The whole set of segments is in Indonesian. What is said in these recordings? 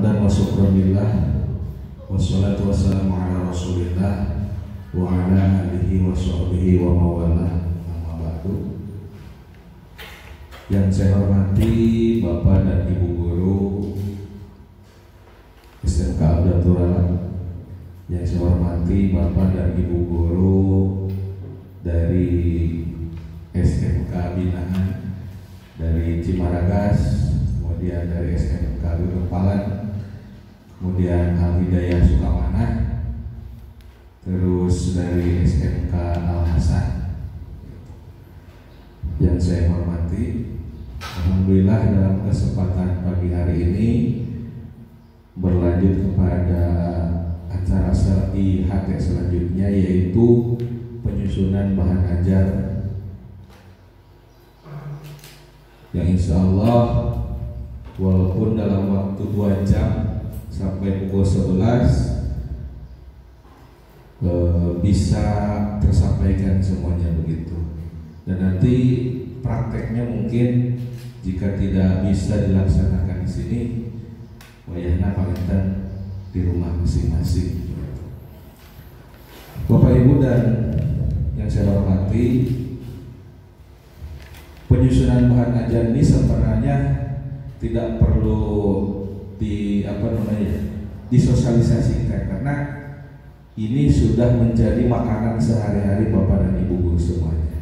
Hamdan wa syukran lillah wassalatu wassalamu ala rasulillah wa ala alihi wa sahbihi wa mawalah, amma ba'du. Yang saya hormati Bapak dan Ibu Guru SMK Abdatul Alam, yang saya hormati Bapak dan Ibu Guru dari SMK Binaan dari Cimaragas, kemudian dari SMK Gurupalan, kemudian Al-Hidayah Sukamanah, terus dari SMK Al-Hasan. Yang saya hormati, alhamdulillah dalam kesempatan pagi hari ini berlanjut kepada acara IHT selanjutnya, yaitu penyusunan bahan ajar yang insya Allah walaupun dalam waktu 2 jam sampai pukul 11 bisa tersampaikan semuanya begitu. Dan nanti prakteknya mungkin jika tidak bisa dilaksanakan di sini, wayahna panginten di rumah masing-masing. Bapak Ibu dan yang saya hormati, penyusunan bahan ajar ini sebenarnya tidak perlu disosialisasikan, karena ini sudah menjadi makanan sehari-hari Bapak dan Ibu Guru semuanya.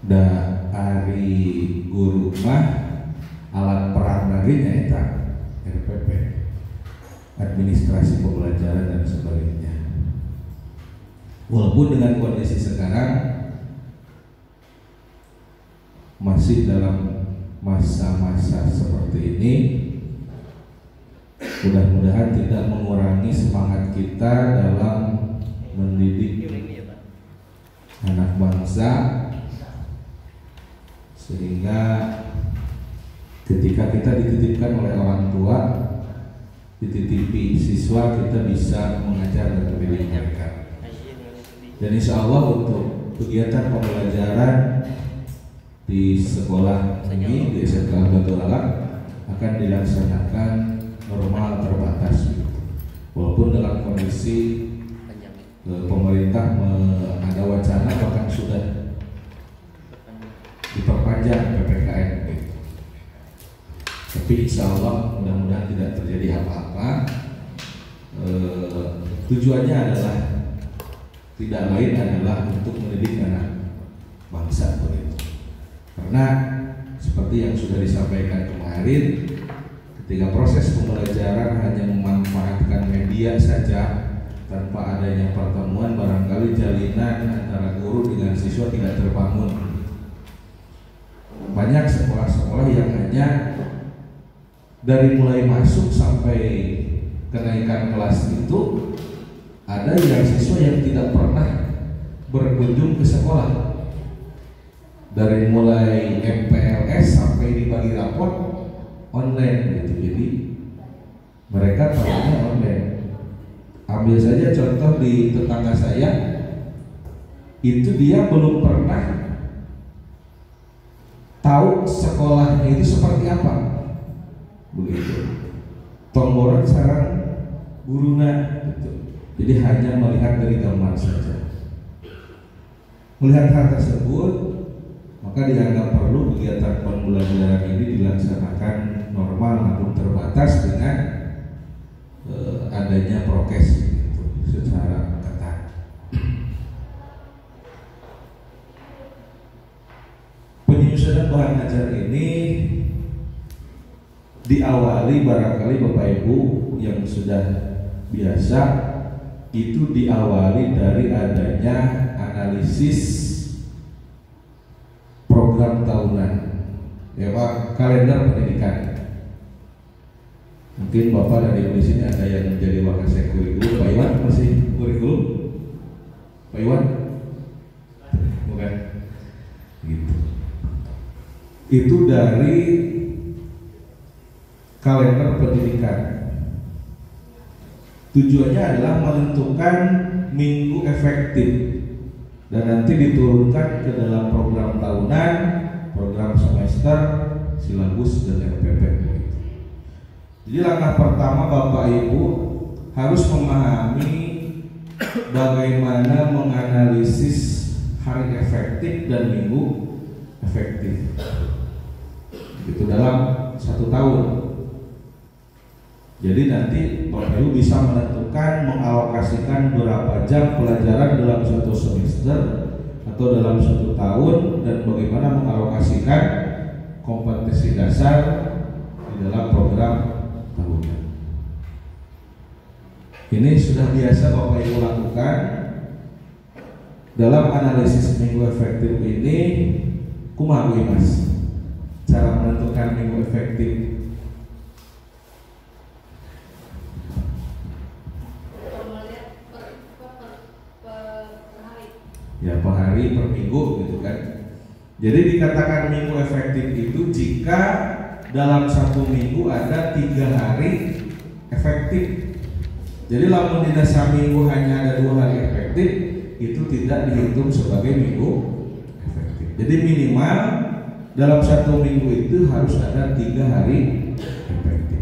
Dari guru mah alat perang lagi nyata RPP, administrasi pembelajaran dan sebagainya. Walaupun dengan kondisi sekarang masih dalam masa-masa seperti ini, mudah-mudahan tidak mengurangi semangat kita dalam mendidik anak bangsa, sehingga ketika kita dititipkan oleh orang tua, dititipi siswa, kita bisa mengajar dan mendidik mereka. Dan insya Allah untuk kegiatan pembelajaran di sekolah ini, di SMK Abdatul Alam, akan dilaksanakan normal terbatas, walaupun dalam kondisi pemerintah ada wacana bahkan sudah diperpanjang PPKM gitu. Tapi insya Allah mudah-mudahan tidak terjadi apa-apa. Tujuannya adalah tidak lain adalah untuk mendidik anak bangsa begitu. Karena seperti yang sudah disampaikan kemarin, ketika proses pembelajaran hanya memanfaatkan media saja tanpa adanya pertemuan, barangkali jalinan antara guru dengan siswa tidak terbangun. Banyak sekolah-sekolah yang hanya dari mulai masuk sampai kenaikan kelas itu ada yang siswa yang tidak pernah berkunjung ke sekolah. Dari mulai MPLS sampai dibagi rapor online gitu. Jadi mereka tahunya online. Ambil saja contoh di tetangga saya, itu dia belum pernah tahu sekolahnya itu seperti apa begitu. Tonggoran sekarang guruna gitu. Jadi hanya melihat dari gambar saja. Melihat hal tersebut, maka dianggap perlu kegiatan pembelajaran ini dilaksanakan normal namun terbatas dengan adanya prokes gitu, secara ketat. Penyusunan bahan ajar ini diawali, barangkali Bapak Ibu yang sudah biasa, itu diawali dari adanya analisis program tahunan, ya Pak, kalender pendidikan. Mungkin Bapak dan Ibu di sini ada yang menjadi wakasek kurikulum. Pak Iwan masih kurikulum? Pak Iwan? Bukan? Gitu. Itu dari kalender pendidikan. Tujuannya adalah menentukan minggu efektif dan nanti diturunkan ke dalam program tahunan, program semester, silabus dan RPP. Jadi langkah pertama Bapak Ibu harus memahami bagaimana menganalisis hari efektif dan minggu efektif. Itu dalam 1 tahun. Jadi nanti Bapak Ibu bisa menentukan mengalokasikan berapa jam pelajaran dalam 1 semester atau dalam 1 tahun, dan bagaimana mengalokasikan kompetensi dasar di dalam program tahunan. Ini sudah biasa Bapak Ibu lakukan. Dalam analisis minggu efektif ini, kumaha Mas? Cara menentukan minggu efektif. Ya, per hari, per minggu gitu kan. Jadi dikatakan minggu efektif itu jika dalam 1 minggu ada 3 hari efektif. Jadi lamun dina saminggu hanya ada 2 hari efektif, itu tidak dihitung sebagai minggu efektif. Jadi minimal dalam 1 minggu itu harus ada 3 hari efektif.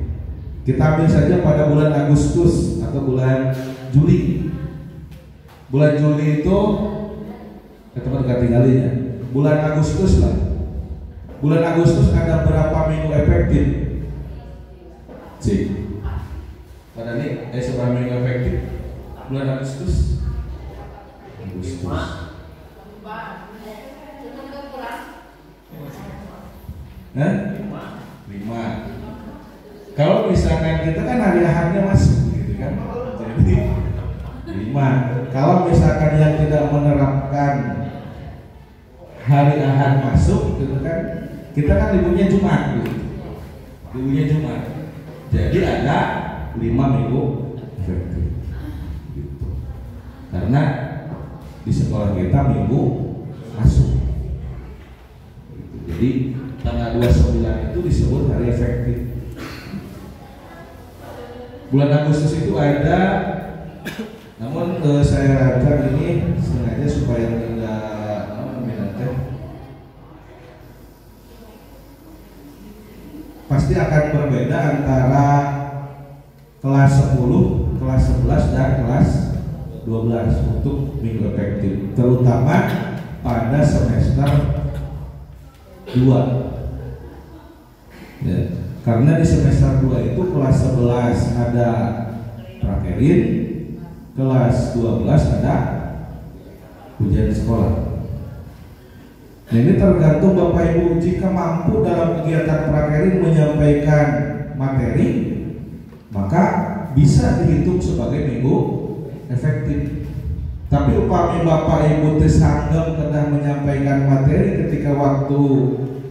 Kita ambil saja pada bulan Agustus atau bulan Juli. Bulan Juli itu teman tinggalnya. Bulan Agustus lah. Bulan Agustus ada berapa minggu efektif? Cik. Pada nih, seberapa minggu efektif? Bulan Agustus. Nah, 5. Kalau misalkan kita kan hari Ahadnya masuk gitu kan. Jadi 5. Kalau misalkan yang tidak menerapkan hari Ahad masuk gitu kan, kita kan liburnya Jumat gitu. Liburnya Jumat. Jadi ada 5 minggu efektif gitu. Karena di sekolah kita minggu masuk gitu. Jadi tanggal 29 itu disebut hari efektif. Bulan Agustus itu ada, namun saya rancang ini sengaja supaya tidak pasti akan berbeda antara kelas 10, kelas 11 dan kelas 12 untuk minggu efektif, terutama pada semester 2 ya. Karena di semester 2 itu kelas 11 ada prakerin, kelas 12 ada ujian sekolah. Nah, ini tergantung Bapak Ibu, jika mampu dalam kegiatan prakerin menyampaikan materi, maka bisa dihitung sebagai minggu efektif. Tapi upami Bapak Ibu tesanggem kena menyampaikan materi ketika waktu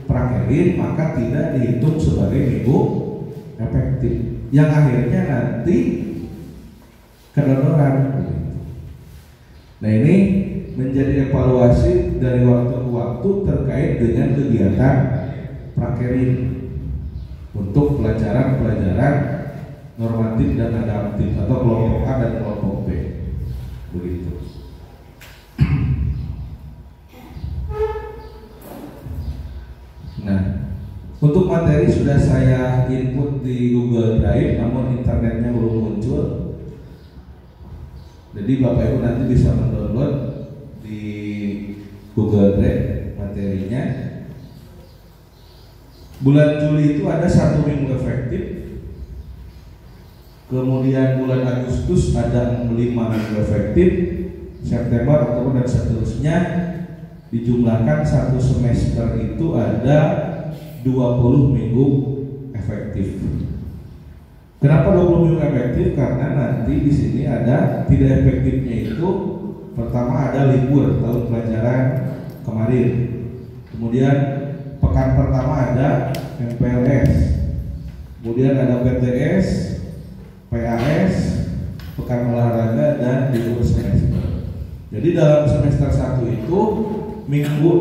prakerin, maka tidak dihitung sebagai minggu efektif. Yang akhirnya nanti kedodoran. Nah, ini menjadi evaluasi dari waktu ke waktu terkait dengan kegiatan prakerin untuk pelajaran-pelajaran normatif dan adaptif atau kelompok A dan kelompok B. Begitu. Nah, untuk materi sudah saya input di Google Drive, namun internetnya belum muncul. Jadi Bapak Ibu nanti bisa mendownload di Google Drive materinya. Bulan Juli itu ada 1 minggu efektif. Kemudian bulan Agustus ada 5 minggu efektif. September, Oktober dan seterusnya. Dijumlahkan 1 semester itu ada 20 minggu efektif. Kenapa 20 minggu efektif? Karena nanti di sini ada tidak efektifnya itu, pertama ada libur tahun pelajaran kemarin. Kemudian pekan pertama ada MPLS. Kemudian ada PTS, PAS, pekan olahraga dan libur semester. Jadi dalam semester 1 itu minggu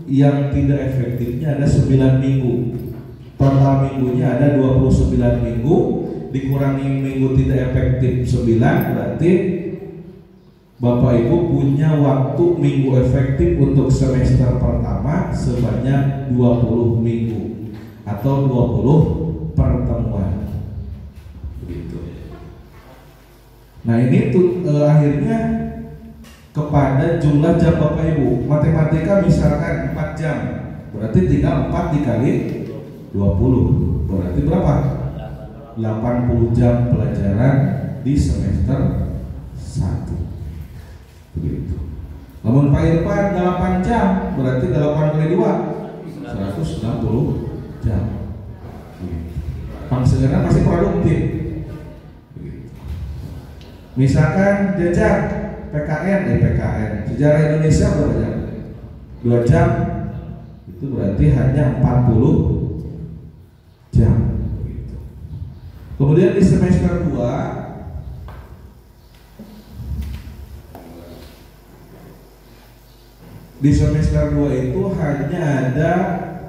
yang tidak efektifnya ada 9 minggu. Total minggunya ada 29 minggu, dikurangi minggu tidak efektif 9, berarti Bapak Ibu punya waktu minggu efektif untuk semester pertama sebanyak 20 minggu atau 20 pertemuan. Nah ini tuh akhirnya kepada jumlah jam Bapak Ibu. Matematika misalkan 4 jam, berarti tinggal 4 dikali 20, berarti berapa? 80 jam pelajaran di semester 1. Begitu. Namun Pak Irfan 8 jam, berarti 8 kali 2 160 jam. Pangsegeran masih produktif. Misalkan jejak PKN sejarah Indonesia berapa jam? 2 jam, itu berarti hanya 40 jam. Kemudian di semester 2 itu hanya ada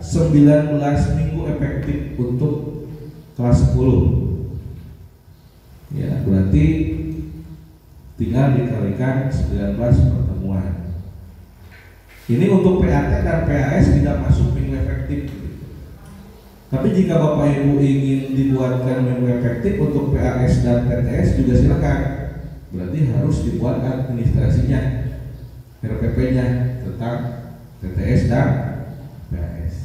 19 minggu efektif untuk kelas 10. Ya, berarti tinggal dikalikan 19 pertemuan. Ini untuk PAT dan PAS tidak masuk minggu efektif. Tapi jika Bapak Ibu ingin dibuatkan minggu efektif untuk PAS dan TTS juga silakan. Berarti harus dibuat administrasinya, RPP-nya tentang TTS dan PAS.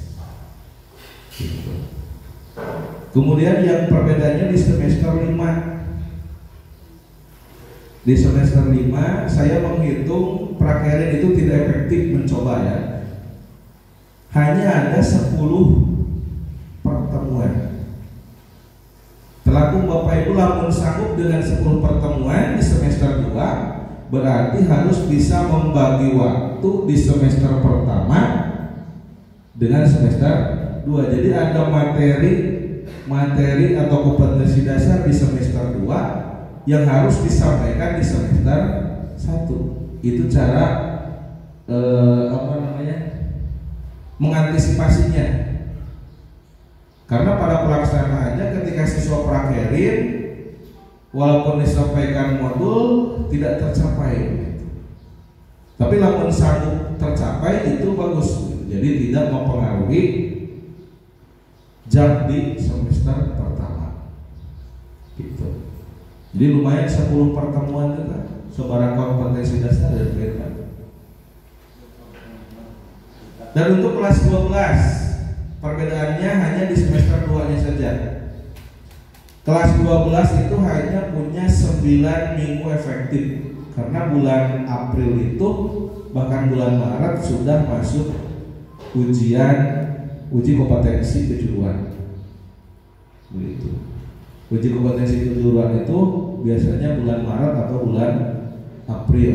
Gitu. Kemudian yang perbedaannya di semester 5. Di semester 5 saya menghitung prakerin itu tidak efektif mencoba ya. Hanya ada 10 pertemuan. Telakung Bapak Ibu lamun sanggup dengan 10 pertemuan di semester 2, berarti harus bisa membagi waktu di semester pertama dengan semester 2. Jadi ada materi atau kompetensi dasar di semester 2 yang harus disampaikan di semester 1. Itu cara mengantisipasinya. Karena pada pelaksanaannya ketika siswa prakerin, walaupun disampaikan modul tidak tercapai, tapi lamun sanggup tercapai itu bagus. Jadi tidak mempengaruhi jam di semester pertama. Gitu. Jadi lumayan 10 pertemuan juga, sebarang kompetensi dasar dan PK. Dan untuk kelas 12 perbedaannya hanya di semester 2-nya saja. Kelas 12 itu hanya punya 9 minggu efektif. Karena bulan April itu bahkan bulan Maret sudah masuk uji kompetensi kejuruan. Begitu. Uji kompetensi kejuruan itu biasanya bulan Maret atau bulan April.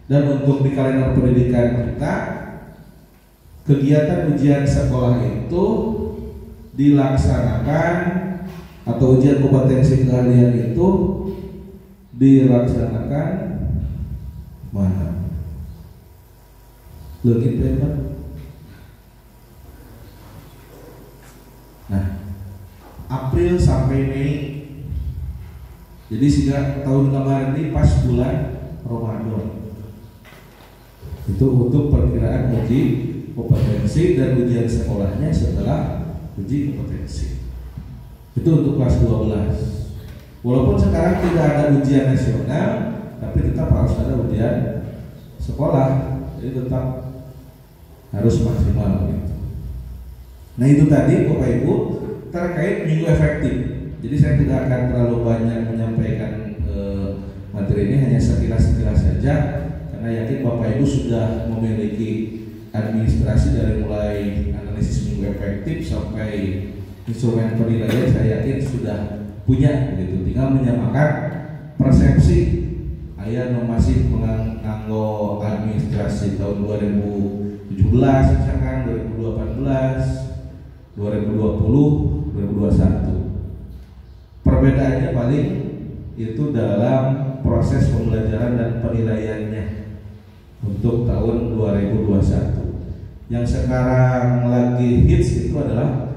Dan untuk di kalender pendidikan kita, kegiatan ujian sekolah itu dilaksanakan atau ujian kompetensi keahlian itu dilaksanakan mana? Leungit Pak. Nah, April sampai Mei. Jadi sejak tahun kemarin ini pas bulan Ramadan. Itu untuk perkiraan uji kompetensi dan ujian sekolahnya setelah uji kompetensi. Itu untuk kelas 12. Walaupun sekarang tidak ada ujian nasional, tapi tetap harus ada ujian sekolah. Jadi tetap harus maksimal gitu. Nah itu tadi Bapak Ibu terkait minggu efektif. Jadi saya tidak akan terlalu banyak menyampaikan materi ini, hanya sekilas-sekilas saja, karena yakin Bapak Ibu sudah memiliki administrasi dari mulai analisis minggu efektif sampai instrumen penilaian. Saya yakin sudah punya, begitu. Tinggal menyamakan persepsi. Ayah masih menganggo administrasi tahun 2017, misalkan 2018, 2020, 2021. Perbedaannya paling itu dalam proses pembelajaran dan penilaiannya untuk tahun 2021. Yang sekarang lagi hits itu adalah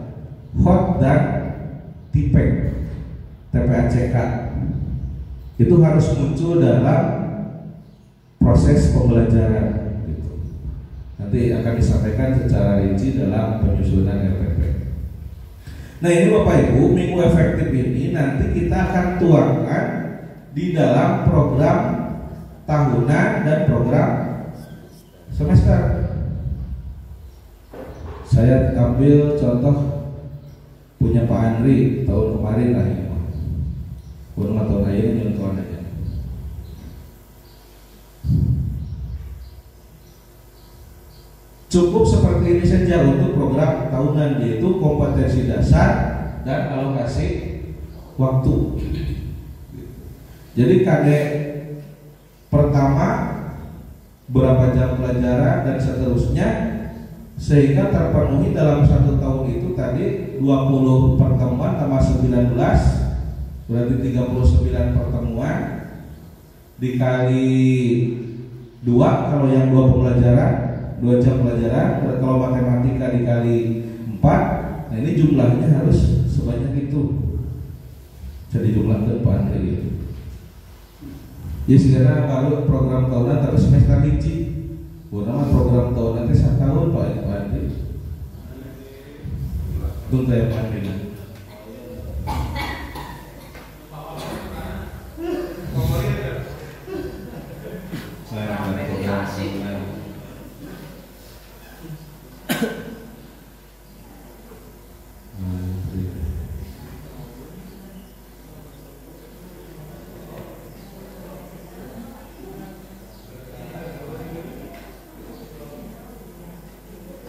hot dan TPACK, TPACK. Itu harus muncul dalam proses pembelajaran gitu. Nanti akan disampaikan secara rinci dalam penyusunan RPP. Nah ini Bapak Ibu, minggu efektif ini nanti kita akan tuangkan di dalam program tahunan dan program semester. Saya ambil contoh punya Pak Andri tahun kemarin lah ini. Tahun akhir contohnya. Cukup seperti ini saja untuk program tahunan, yaitu kompetensi dasar dan alokasi waktu. Jadi KD pertama berapa jam pelajaran dan seterusnya, sehingga terpenuhi dalam 1 tahun itu tadi 20 pertemuan tambah 19 berarti 39 pertemuan dikali 2 kalau yang 2 pembelajaran 2 jam pelajaran, kalau matematika dikali 4. Nah ini jumlahnya harus sebanyak itu. Jadi jumlah ke depan kayak gitu. Jadi sekarang baru program tahunan tapi semester hiji. Bukan program tahunan itu 1 tahun Pak Andi. Tunggu ya Pak Andi.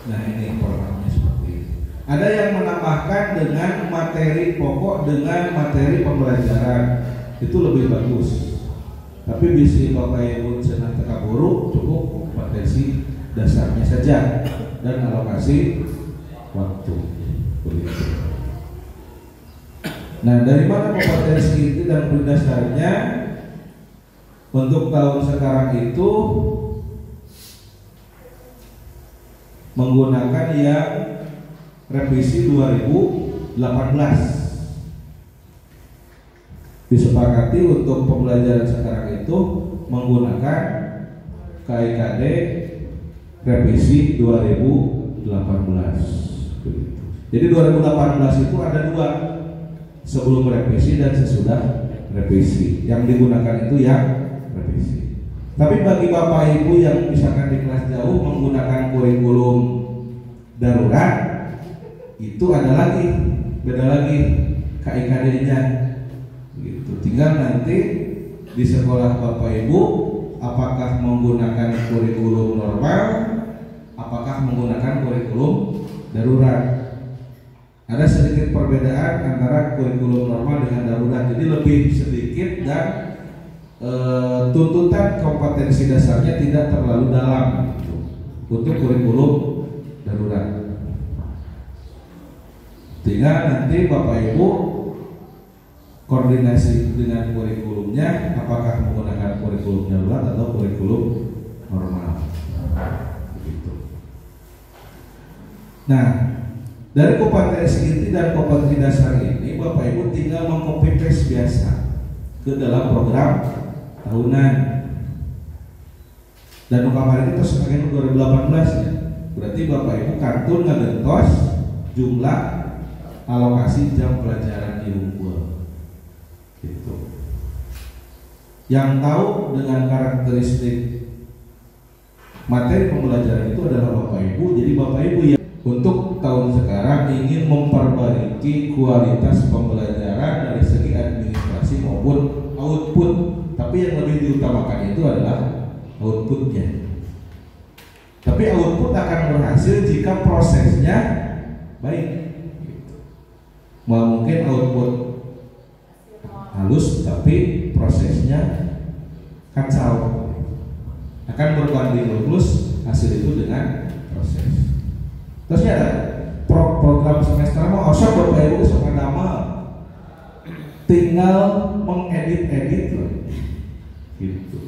Nah ini programnya seperti itu. Ada yang menambahkan dengan materi pokok dengan materi pembelajaran, itu lebih bagus. Tapi bisa Bapak Ibu senang teka buruk, cukup kompetensi dasarnya saja dan alokasi waktu. Begitu. Nah dari mana kompetensi itu dan dasarnya? Untuk tahun sekarang itu menggunakan yang revisi 2018. Disepakati untuk pembelajaran sekarang itu menggunakan KIKD revisi 2018. Jadi 2018 itu ada 2, sebelum revisi dan sesudah revisi. Yang digunakan itu yang revisi. Tapi bagi Bapak Ibu yang misalkan di kelas jauh menggunakan kurikulum darurat, itu ada lagi, beda lagi KIKD-nya. Gitu. Tinggal nanti di sekolah Bapak Ibu apakah menggunakan kurikulum normal, apakah menggunakan kurikulum darurat. Ada sedikit perbedaan antara kurikulum normal dengan darurat, jadi lebih sedikit dan tuntutan kompetensi dasarnya tidak terlalu dalam gitu, untuk kurikulum darurat. Tinggal nanti Bapak Ibu koordinasi dengan kurikulumnya, apakah menggunakan kurikulum darurat atau kurikulum normal. Begitu. Nah, dari kompetensi inti dan kompetensi dasar ini Bapak Ibu tinggal meng-copy paste biasa ke dalam program tahunan. Dan kemarin itu sebagai 2018 ya. Berarti Bapak Ibu kartun ngegentos jumlah alokasi jam pelajaran di unggul. Gitu. Yang tahu dengan karakteristik materi pembelajaran itu adalah Bapak Ibu. Jadi Bapak Ibu yang untuk tahun sekarang ingin memperbaiki kualitas pembelajaran dari segi administrasi maupun output. Tapi yang lebih diutamakan itu adalah outputnya. Tapi output akan berhasil jika prosesnya baik. Mungkin output halus tapi prosesnya kacau. Akan berbanding lurus hasil itu dengan proses. Terus ya program semester mau osok Bapak Ibu sama nama tinggal mengedit-edit loh. Gitu.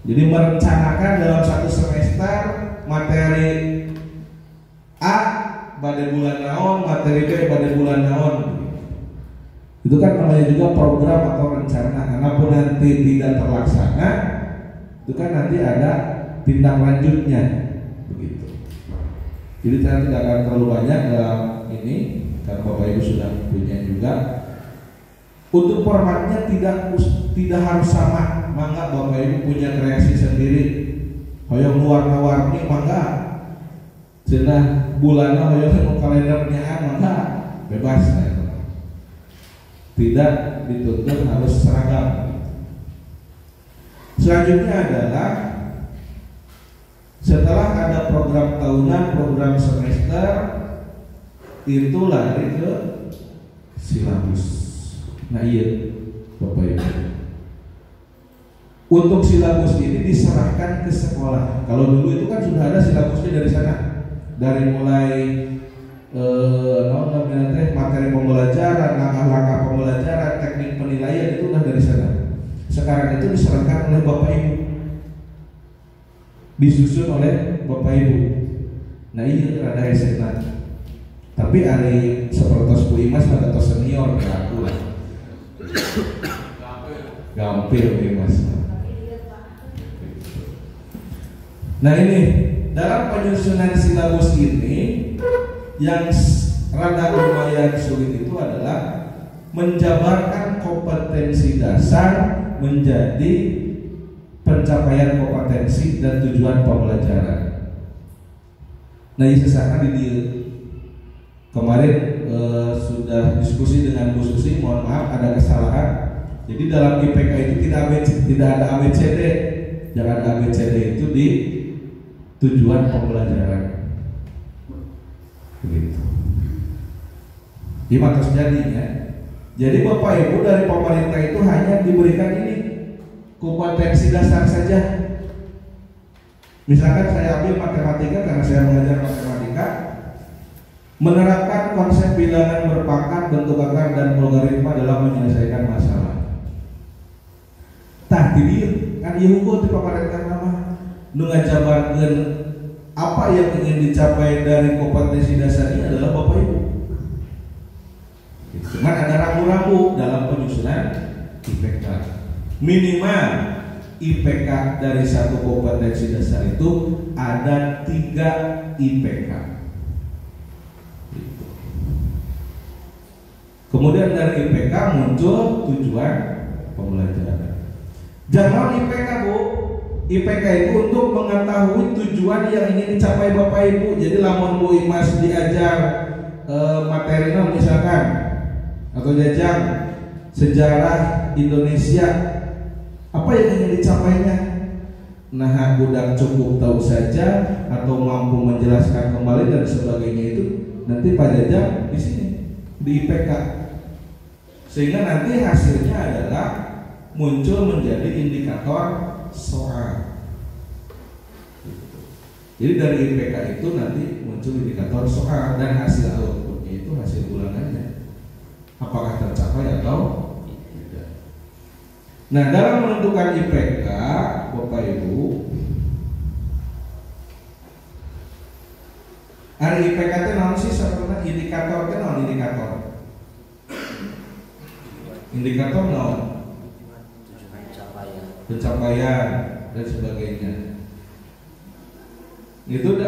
Jadi merencanakan dalam 1 semester materi A pada bulan naon, materi B pada bulan naon. Itu kan namanya juga program atau rencana. Karena nanti tidak terlaksana, itu kan nanti ada tindak lanjutnya. Begitu. Jadi saya tidak akan terlalu banyak dalam ini karena Bapak Ibu sudah punya juga Untuk formatnya tidak harus sama, mangga Bapak Ibu punya kreasi sendiri. Hoyong warna-warni mangga, cenah bulanna hoyong kalendernya mangga, bebas. Tidak dituntut harus seragam. Selanjutnya adalah setelah ada program tahunan, program semester, itu lari ke silabus. Nah iya Bapak Ibu, untuk silabus ini diserahkan ke sekolah. Kalau dulu itu kan sudah ada silabusnya dari sana, dari mulai materi pembelajaran, langkah-langkah pembelajaran, teknik penilaian itu udah dari sana. Sekarang itu diserahkan oleh Bapak Ibu, disusun oleh Bapak Ibu. Nah iya ada SMA, tapi hari seperti Bu Imas ada senior aku lah. Gampil nih Mas. Nah ini dalam penyusunan silabus ini yang rada lumayan sulit itu adalah menjabarkan kompetensi dasar menjadi pencapaian kompetensi dan tujuan pembelajaran. Nah ini sesakan di kemarin sudah diskusi dengan Bu Susi, mohon maaf ada kesalahan. Jadi dalam IPK itu tidak ada ABCD, yang ada ABCD itu di tujuan pembelajaran. Begitu. Di mata jadinya. Jadi Bapak Ibu dari pemerintah itu hanya diberikan ini kompetensi dasar saja. Misalkan saya ambil matematika karena saya mengajar matematika, menerapkan konsep bilangan berpangkat, bentuk akar dan logaritma dalam menyelesaikan masalah. Tah di kan ieu hukum di pemerintah nama nu ngajabarkeun apa yang ingin dicapai dari kompetensi dasar ini adalah Bapak Ibu. Cuman ada rambu-rambu dalam penyusunan IPK. Minimal IPK dari satu kompetensi dasar itu ada 3 IPK. Kemudian dari IPK muncul tujuan pembelajaran. Jangan IPK Bu, IPK itu untuk mengetahui tujuan yang ingin dicapai Bapak Ibu. Jadi lamun Bu Imas diajar materi misalkan atau jajang sejarah Indonesia, apa yang ingin dicapainya? Nah, budak cukup tahu saja atau mampu menjelaskan kembali dan sebagainya itu nanti Pak Jajang di sini di IPK. Sehingga nanti hasilnya adalah muncul menjadi indikator soal. Jadi dari IPK itu nanti muncul indikator soal dan hasil outputnya itu hasil ulangannya. Apakah tercapai atau tidak. Nah dalam menentukan IPK Bapak Ibu, ada IPK itu naon sih sebenarnya indikator itu naon indikator? Indikator naon? Pencapaian dan sebagainya. Itu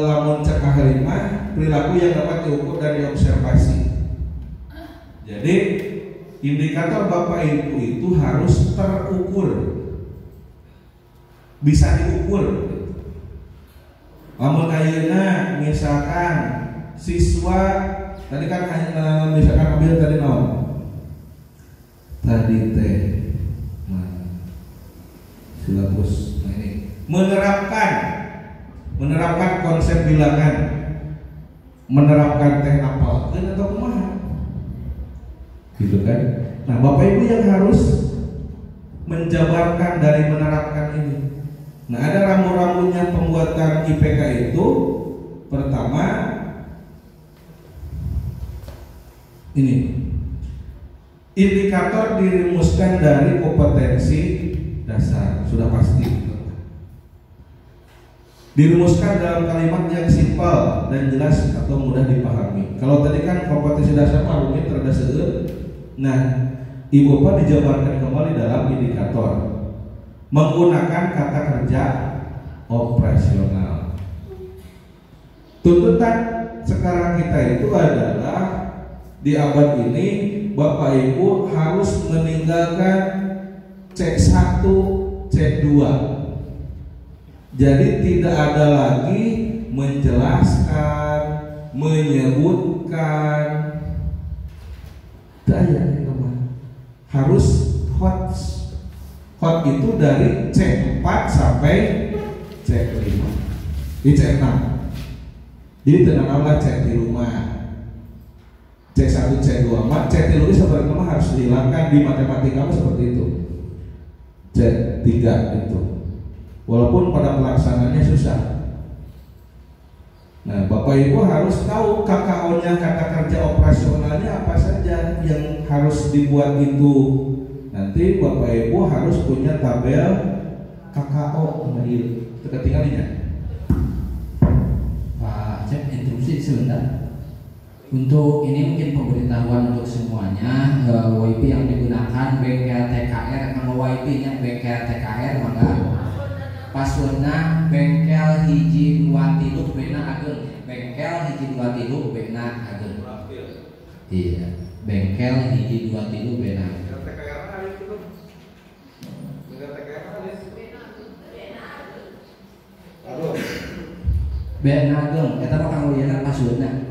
lamun cek ahlimah perilaku yang dapat diukur dan diobservasi. Jadi indikator Bapak Ibu itu harus terukur, bisa diukur. Lamun ayeuna misalkan siswa tadi kan misalkan ambil tadi naon? Tadi teh silabus. Nah ini menerapkan konsep bilangan, menerapkan teh apalkeun atau kumaha gitu kan. Nah Bapak Ibu yang harus menjabarkan dari menerapkan ini. Nah ada rambu-rambunya pembuatan IPK itu. Pertama ini indikator dirumuskan dari kompetensi dasar, sudah pasti dirumuskan dalam kalimat yang simpel dan jelas atau mudah dipahami. Kalau tadi kan kompetensi dasar rumit terada seueur. Nah, Ibu Bapak dijabarkan kembali dalam indikator menggunakan kata kerja operasional. Tuntutan sekarang kita itu adalah di abad ini Bapak Ibu harus meninggalkan C1, C2. Jadi tidak ada lagi menjelaskan, menyebutkan. Daya harus hot. Hot itu dari C4 sampai C5. Di C6. Jadi tenanglah cek di rumah. C1, C2, C3 sebenarnya harus dihilangkan di matematika seperti itu. C3 itu. Walaupun pada pelaksanaannya susah. Nah, Bapak Ibu harus tahu KKO-nya, kata kerja operasionalnya apa saja yang harus dibuat itu. Nanti Bapak Ibu harus punya tabel KKO. Ketinggalannya. Pak Cep, interupsi sebentar. Untuk ini mungkin pemberitahuan untuk semuanya, WIP yang digunakan bengkel TKR, kalau WIP-nya bengkel TKR maka passwordnya bengkel hiji 23 bena ageng, bengkel hiji 23 bena ageng. Iya, bengkel hiji 23 bena ageng. Bena ageng, kita mah kanggo lihat passwordnya.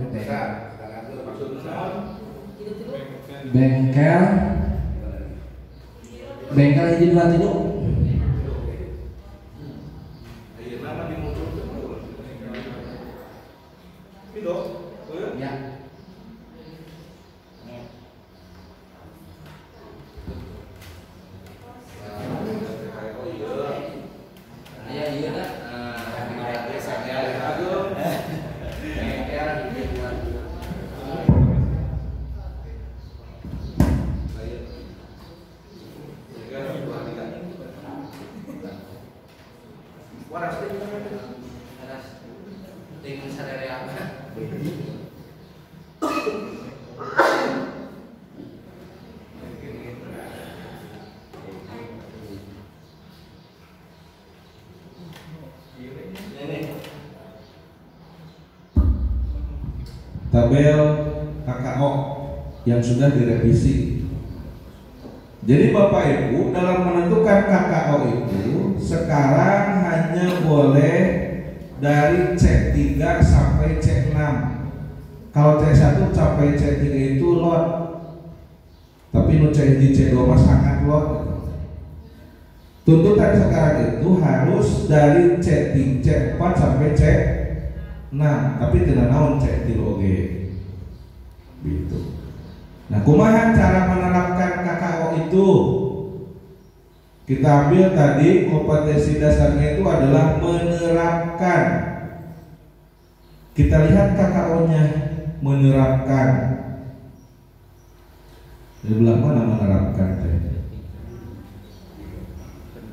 Bengkel hiji 23. Ya. Tabel KKO yang sudah direvisi. Jadi Bapak Ibu dalam menentukan KKO itu sekarang hanya boleh dari C3 sampai C6. Kalau C1 sampai C3 itu lot. Tapi nu C1 C2 mah sangat lot. Tuntutan sekarang itu harus dari C3 C4 sampai C6, tapi tidak naon C3 oge. Gitu. Nah, kumaha cara menerapkan KKO itu? Kita ambil tadi kompetensi dasarnya itu adalah menerapkan. Kita lihat KKO-nya, menerapkan. Di belah mana menerapkan?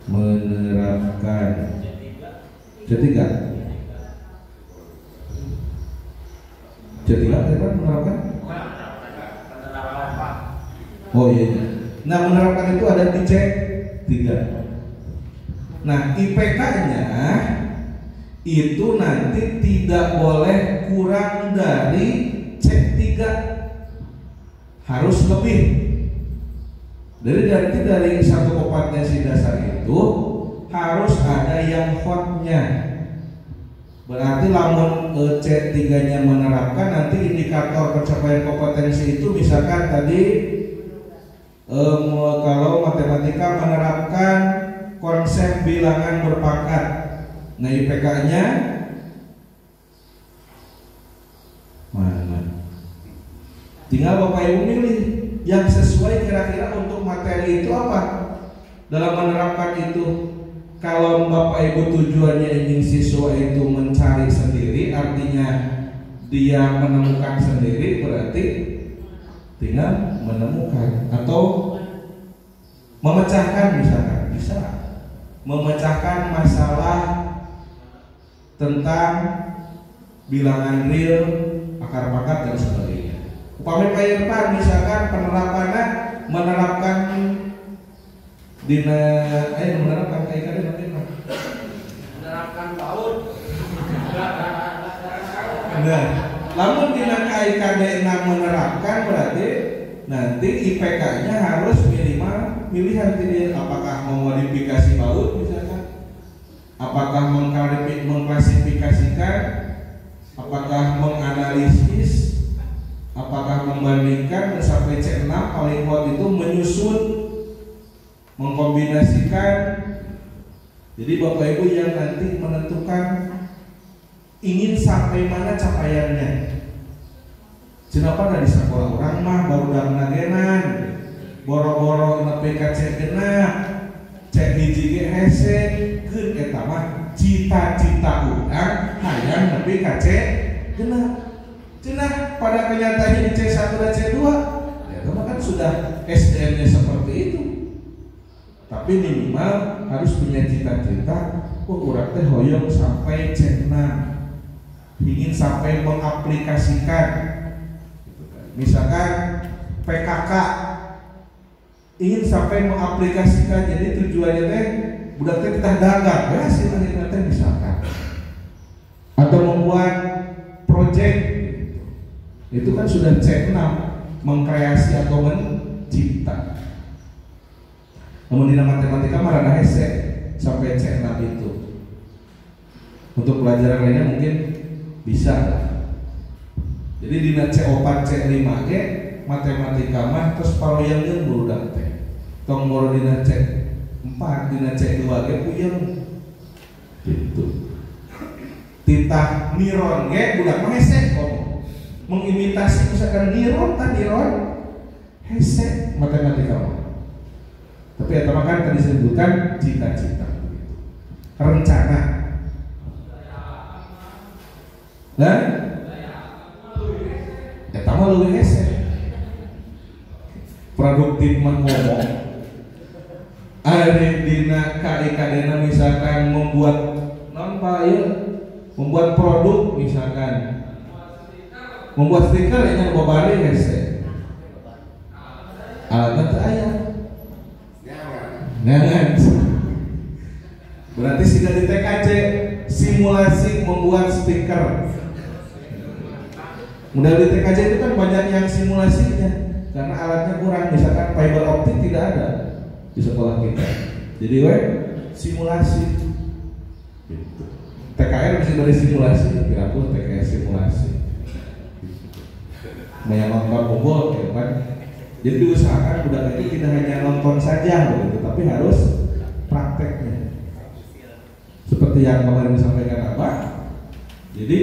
Menerapkan. Ketiga. Ketiga kan menerapkan? Oh iya. Nah, menerapkan itu ada di C3. Nah, IPK-nya itu nanti tidak boleh kurang dari C3. Harus lebih. Dari satu kompetensi dasar itu harus ada yang hotnya. Berarti lamun C3-nya menerapkan, nanti indikator pencapaian kompetensi itu misalkan tadi kalau matematika menerapkan konsep bilangan berpangkat. Nah, IPK-nya mana? Tinggal Bapak Ibu milih yang sesuai kira-kira untuk materi itu apa dalam menerapkan itu. Kalau Bapak Ibu tujuannya ingin siswa itu mencari sendiri, artinya dia menemukan sendiri, berarti tinggal menemukan atau memecahkan, misalkan bisa memecahkan masalah tentang bilangan real, akar pangkat dan sebagainya. Upami Pak misalkan penerapannya menerapkan menerapkan KIKD menerapkan PAUD. Nah, lamun dina KIKD menerapkan berarti nanti IPK-nya harus minimal pilihan dia, apakah memodifikasi baut misalkan, apakah mengklasifikasikan, apakah menganalisis, apakah membandingkan, sampai C6 paling hot itu menyusun, mengkombinasikan. Jadi Bapak Ibu yang nanti menentukan ingin sampai mana capaiannya. Kenapa dari sekolah orang mah baru dang nagenan, boro-boro nepi ka cek genap, cek hiji ge hese, keun eta mah cita-cita urang hayang nepi ka cek genap. Cenah pada kenyataannya di C1 dan C2, ya itu kan sudah SDM-nya seperti itu. Tapi minimal harus punya cita-cita, urang teh hoyong sampai C6, ingin sampai mengaplikasikan. Misalkan PKK ingin sampai mengaplikasikan, jadi tujuannya teh budak teh kita dagang, ya hasilnya teh misalkan, atau membuat proyek, itu kan sudah C6, mengkreasi atau mencipta. Namun di matematika marana hese sampai C6 itu. Untuk pelajaran lainnya mungkin bisa lah. Jadi di C4 C5 ge matematika mah terus paroyangeun budak teh. Tong moro dina C4 dina C2 ge puyeng. Gitu. Titah niron ge budak mah hese ngomong. Mengimitasi misalkan niron hese matematika mah. Tapi eta mah kan tadi disebutkan cita-cita begitu. Rencana. Dan eta mah leuwih hese. Produktif mah ngomong. Ari dina KIKD-na misalkan membuat membuat produk misalkan. Membuat stiker yang babari hese. Alatnya teu aya. Jangan. Berarti sudah di TKJ simulasi membuat stiker. Model di TKJ itu kan banyak yang simulasinya karena alatnya kurang, misalkan fiber optik tidak ada di sekolah kita. Jadi simulasi. Gitu. TKR mesti dari simulasi, kira pun TKR simulasi. Banyak nonton kumpul, ya kan? Jadi diusahakan budak itu tidak hanya nonton saja, begitu, tapi harus prakteknya. Seperti yang kemarin disampaikan Abah. Jadi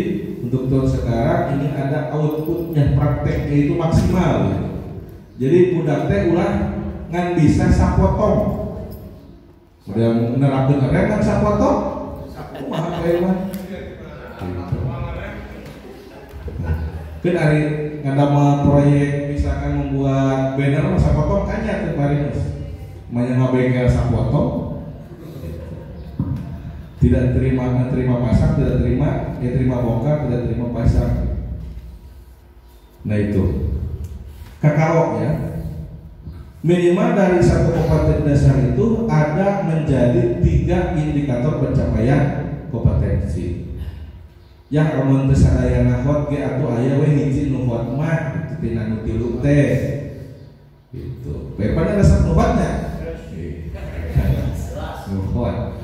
untuk tahun sekarang ini ada outputnya, prakteknya itu maksimal. Gitu. Jadi budak teh ulah ngan bisa sapotong. Udah menerapkan area kan sapotong. Kumaha kae mah. Kan ari ngadama proyek misalkan membuat banner masa potong kanya tuh kemarin banyak ngabengkel sapotong, tidak terima pasang, tidak terima bongkar, tidak terima pasang. Nah itu kakao ya, minimal dari satu kompetensi dasar itu ada menjadi 3 indikator pencapaian kompetensi. Ya amun teu sadayana hot ge atuh aya we hiji nu hot mah gitu tina nu tilu teh. Gitu. Bae pada resep nu hotnya. Nu hot.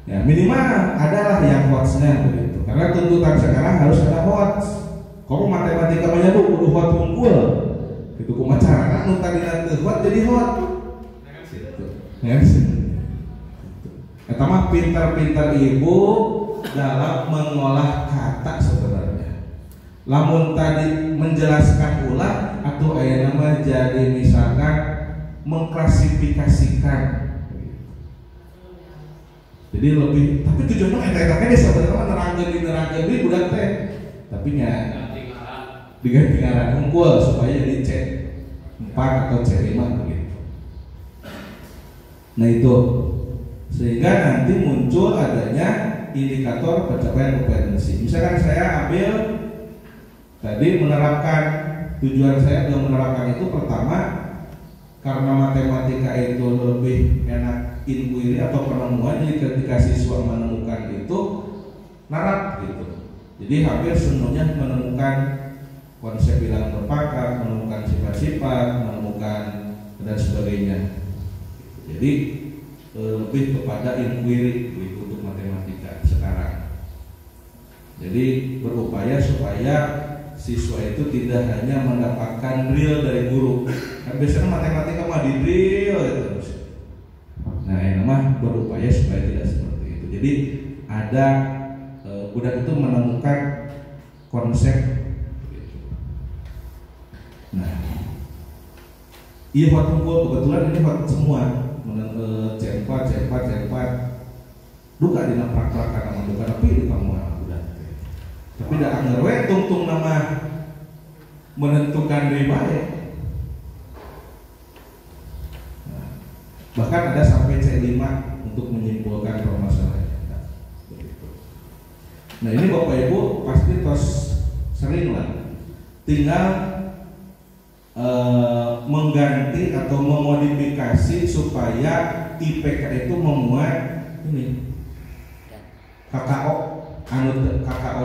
Ya minimal adalah yang hotnya begitu. Karena tuntutan sekarang harus ada hot. Kalau matematika mah nya kudu hot unggul. Gitu kumaha carana nu tadina teu hot jadi hot. Gitu. Ya. Pertama pintar-pintar ibu dalam mengolah kata sebenarnya. Lamun tadi menjelaskan ulah atau aya nama jadi misalkan mengklasifikasikan. Jadi lebih, tapi tujuannya eta-eta ge sebenarnya nerangkeun di budak teh. Tapi nya diganti ngaran unggul supaya jadi C4 atau C5 begitu. Nah itu sehingga nanti muncul adanya indikator pencapaian kompetensi. Misalkan saya ambil tadi menerapkan, tujuan saya dalam menerapkan itu pertama karena matematika itu lebih enak inquiry atau penemuan, jadi ketika siswa menemukan itu narap gitu. Jadi hampir semuanya menemukan konsep bilangan berpangkat, menemukan sifat-sifat, menemukan dan sebagainya. Jadi lebih kepada inquiry untuk matematika sekarang. Jadi berupaya supaya siswa itu tidak hanya mendapatkan drill dari guru. Kan biasanya matematika mah di drill terus. Nah, ini mah berupaya supaya tidak seperti itu. Jadi ada budak itu menemukan konsep. Nah, iya hot kumpul kebetulan ini hot semua. C4 duka di naprak-prak karena duka tapi di kamu udah. Tapi dah anger we tungtung nama menentukan riba ya. Nah, bahkan ada sampai C5 untuk menyimpulkan permasalahan. Nah, ini Bapak Ibu pasti tos sering lah. Tinggal mengganti atau memodifikasi supaya IPK itu memuat ini KKO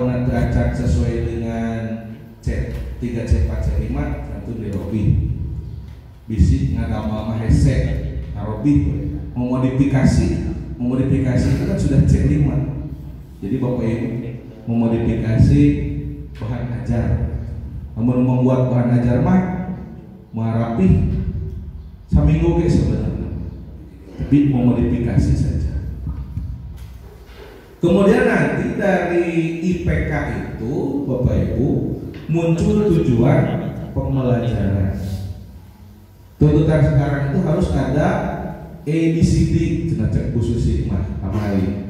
nanti acak sesuai dengan C3, C4, C5 itu di Robi bisi ngadama mahese Robi memodifikasi itu kan sudah C5. Jadi Bapak Ibu memodifikasi bahan ajar, namun membuat bahan ajar mah merapi seminggu ke sebenarnya, tapi memodifikasi saja. Kemudian nanti dari IPK itu Bapak Ibu muncul tujuan pembelajaran. Tuntutan sekarang itu harus ada ABCD, jenajah khusus hikmah amali.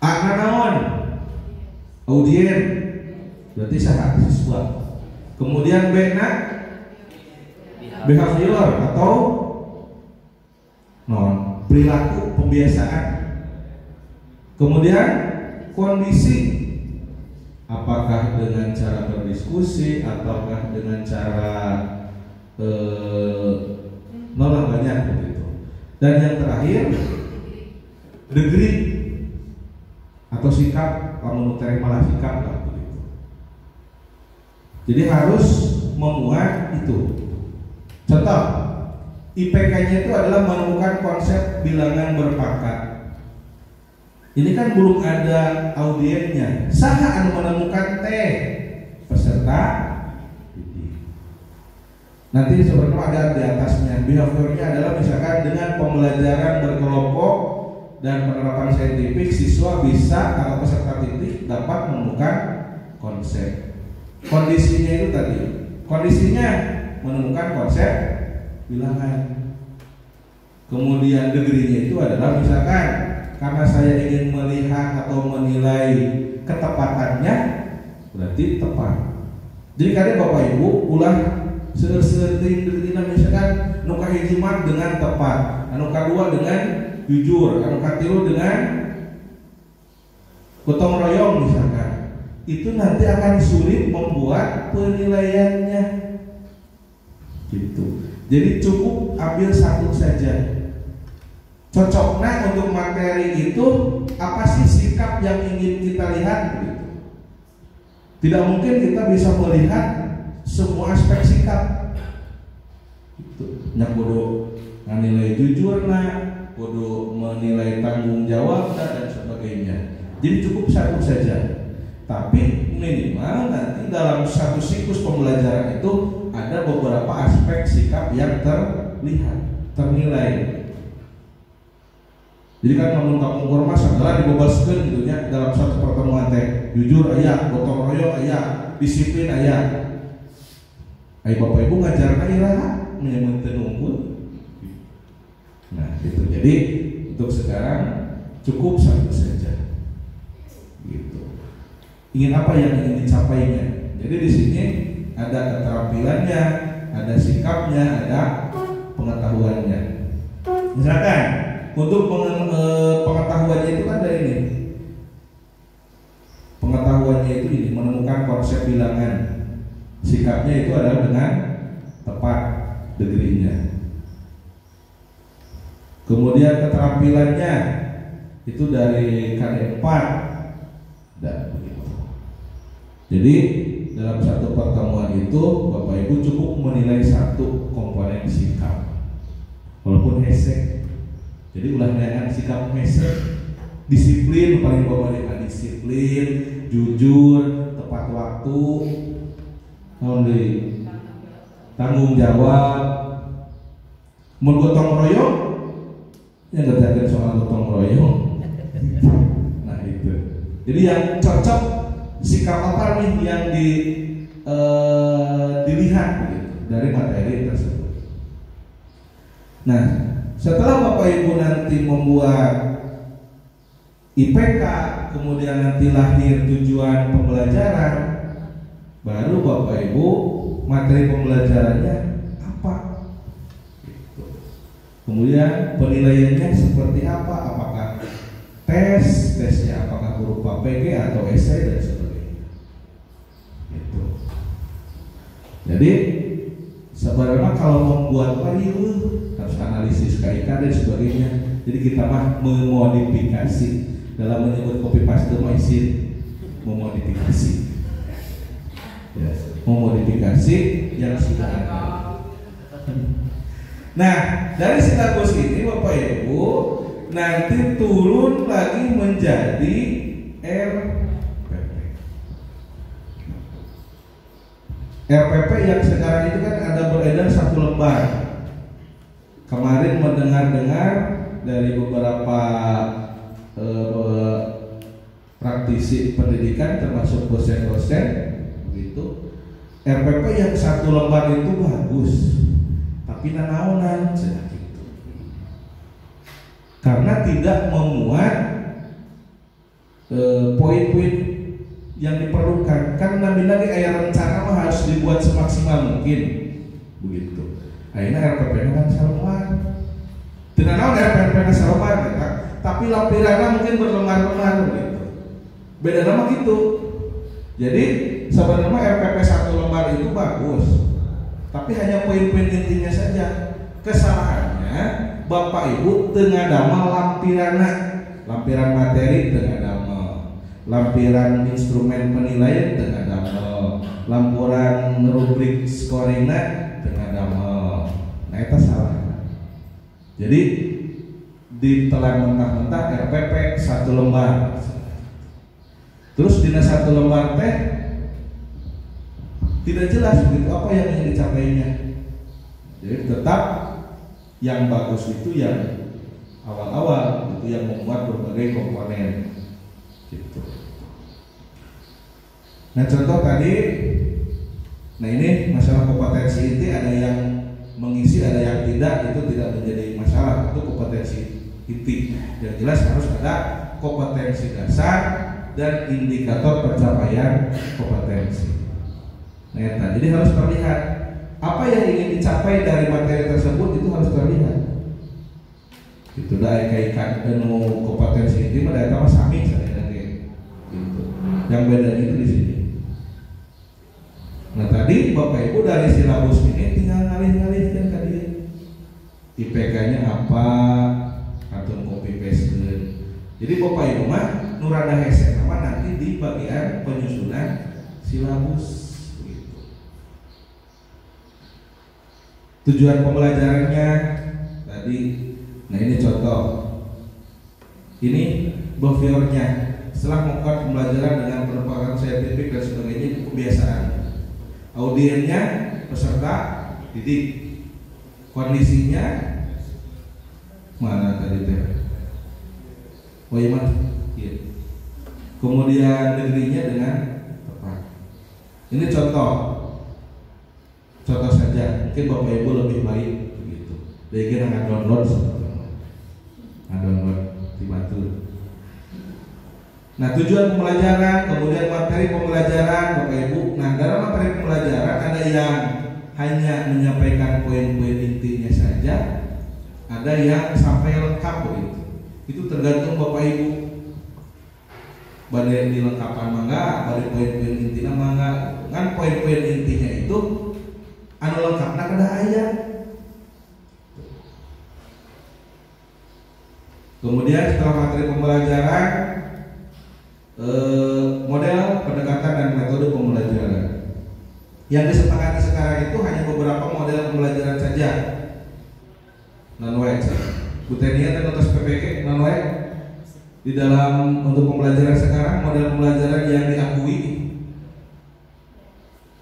Naon audien berarti sahat siswa. Kemudian B na behavior atau perilaku pembiasaan. Kemudian kondisi, apakah dengan cara berdiskusi ataukah dengan cara banyak begitu. Dan yang terakhir degree atau sikap, kamu malah sikap lah begitu. Jadi harus memuat itu. Contoh, IPK-nya itu adalah menemukan konsep bilangan berpangkat. Ini kan belum ada audiennya. Saha anu menemukan T peserta didik. Nanti sebenarnya ada di atasnya. Behaviornya adalah misalkan dengan pembelajaran berkelompok dan penerapan saintifik, siswa bisa atau peserta didik dapat menemukan konsep. Kondisinya itu tadi. Kondisinya menemukan konsep bilangan. Kemudian degree-nya itu adalah misalkan karena saya ingin melihat atau menilai ketepatannya, berarti tepat. Jadi kadang Bapak Ibu ulah sering misalkan nuka hijimat dengan tepat, anu kedua dengan jujur, anu katilu dengan gotong royong misalkan. Itu nanti akan sulit membuat penilaiannya. Gitu. Jadi cukup ambil satu saja. Cocoknya untuk materi itu apa sih sikap yang ingin kita lihat gitu. Tidak mungkin kita bisa melihat semua aspek sikap. Gitu. Nya kudu menilai jujur nah, kudu menilai tanggung jawab dan sebagainya. Jadi cukup satu saja. Tapi minimal nanti dalam satu siklus pembelajaran itu ada beberapa aspek sikap yang terlihat, ternilai. Jadi kan namun kampung ormas adalah dibebaskan gitu ya dalam satu pertemuan teh jujur aya, gotong royong aya, disiplin aya. Ayo Bapak Ibu ngajarna iraha menyemunteun unggul. Nah, gitu. Jadi untuk sekarang cukup satu saja. Gitu. Ingin apa yang ingin dicapainya. Jadi di sini ada keterampilannya, ada sikapnya, ada pengetahuannya. Misalkan untuk pengetahuannya itu ada ini. Pengetahuannya itu ini menemukan konsep bilangan. Sikapnya itu adalah dengan tepat degree-nya. Kemudian keterampilannya itu dari KD 4 dan begitu. Jadi dalam satu pertemuan itu Bapak Ibu cukup menilai satu komponen sikap, walaupun hese. Jadi ulah dengan sikap hese, disiplin paling bawah dengan disiplin, jujur, tepat waktu, tanggung jawab, mun gotong royong, yang ngerjakan soal gotong royong. Nah itu. Jadi yang cocok sikap apa nih yang dilihat begitu dari materi tersebut. Nah, setelah Bapak Ibu nanti membuat IPK, kemudian nanti lahir tujuan pembelajaran, baru Bapak Ibu materi pembelajarannya apa? Kemudian penilaiannya seperti apa? Apakah tesnya apakah berupa PG atau esai dan sebagainya. Gitu. Jadi sebenarnya kalau membuat harus analisis KIK dan sebagainya. Jadi kita mah memodifikasi, dalam menyebut copy paste isin memodifikasi. Ya, memodifikasi yang sudah ada. Nah, dari silabus ini Bapak Ibu nanti turun lagi menjadi RPP. RPP yang sekarang itu kan ada beredar 1 lembar. Kemarin mendengar-dengar dari beberapa praktisi pendidikan termasuk dosen-dosen begitu. RPP yang 1 lembar itu bagus, tapi nanaonan gitu. Karena tidak memuat poin-poin yang diperlukan. Kan lagi ayat rencana mah harus dibuat semaksimal mungkin begitu. Akhirnya RPP kan salembar. Tidak naon RPP salembar, tapi lampirannya mungkin berlembar-lembar begitu. Beda nama gitu. Jadi sebenarnya RPP 1 lembar itu bagus, tapi hanya poin-poin intinya saja. Kesalahannya Bapak Ibu tengah damel lampiran materi tengah damel, lampiran instrumen penilaian tengah damel, lampiran rubrik scoringna tengah damel. Nah itu salah. Jadi ditelan mentah-mentah RPP 1 lembar. Terus dina 1 lembar teh tidak jelas begitu apa yang ingin dicapainya. Jadi tetap yang bagus itu yang awal-awal, itu yang memuat berbagai komponen gitu. Nah contoh tadi, nah ini masalah kompetensi inti, ada yang mengisi ada yang tidak, itu tidak menjadi masalah, itu kompetensi inti. Yang jelas harus ada kompetensi dasar dan indikator pencapaian kompetensi. Nah, jadi harus terlihat apa yang ingin dicapai dari materi tersebut, itu harus terlihat. Itu dah kaitan dengan kompetensi inti pada etapa sami saya gitu. Yang bedanya itu di sini. Nah tadi Bapak Ibu dari silabus ini tinggal ngalih-ngalihkan tadi IPK-nya apa atau copy paste. Jadi Bapak Ibu mah nurada hese nama nanti di bagian penyusunan silabus. Tujuan pembelajarannya tadi, nah ini contoh. Ini behaviornya setelah melakukan pembelajaran dengan pendekatan saintifik dan sebagainya, itu kebiasaan. Audiennya peserta didik, kondisinya mana tadi teh? Oh iya mas, iya. Kemudian negerinya dengan tepat. Ini contoh saja. Mungkin Bapak Ibu lebih baik begitu. Jadi kita nggak download dibantu. Nah tujuan pembelajaran, kemudian materi pembelajaran Bapak Ibu. Nah dalam materi pembelajaran ada yang hanya menyampaikan poin-poin intinya saja, ada yang sampai lengkap begitu. Itu tergantung Bapak Ibu. Badai dilengkapan mangga, badai poin-poin intinya mangga. Kan poin-poin intinya itu anu lengkapna kada aya. Kemudian setelah materi pembelajaran, model pendekatan dan metode pembelajaran. Yang disepakati sekarang itu hanya beberapa model pembelajaran saja. Non-web. Bu Tenia dan atas PPK non-web di dalam untuk pembelajaran sekarang model pembelajaran yang diakui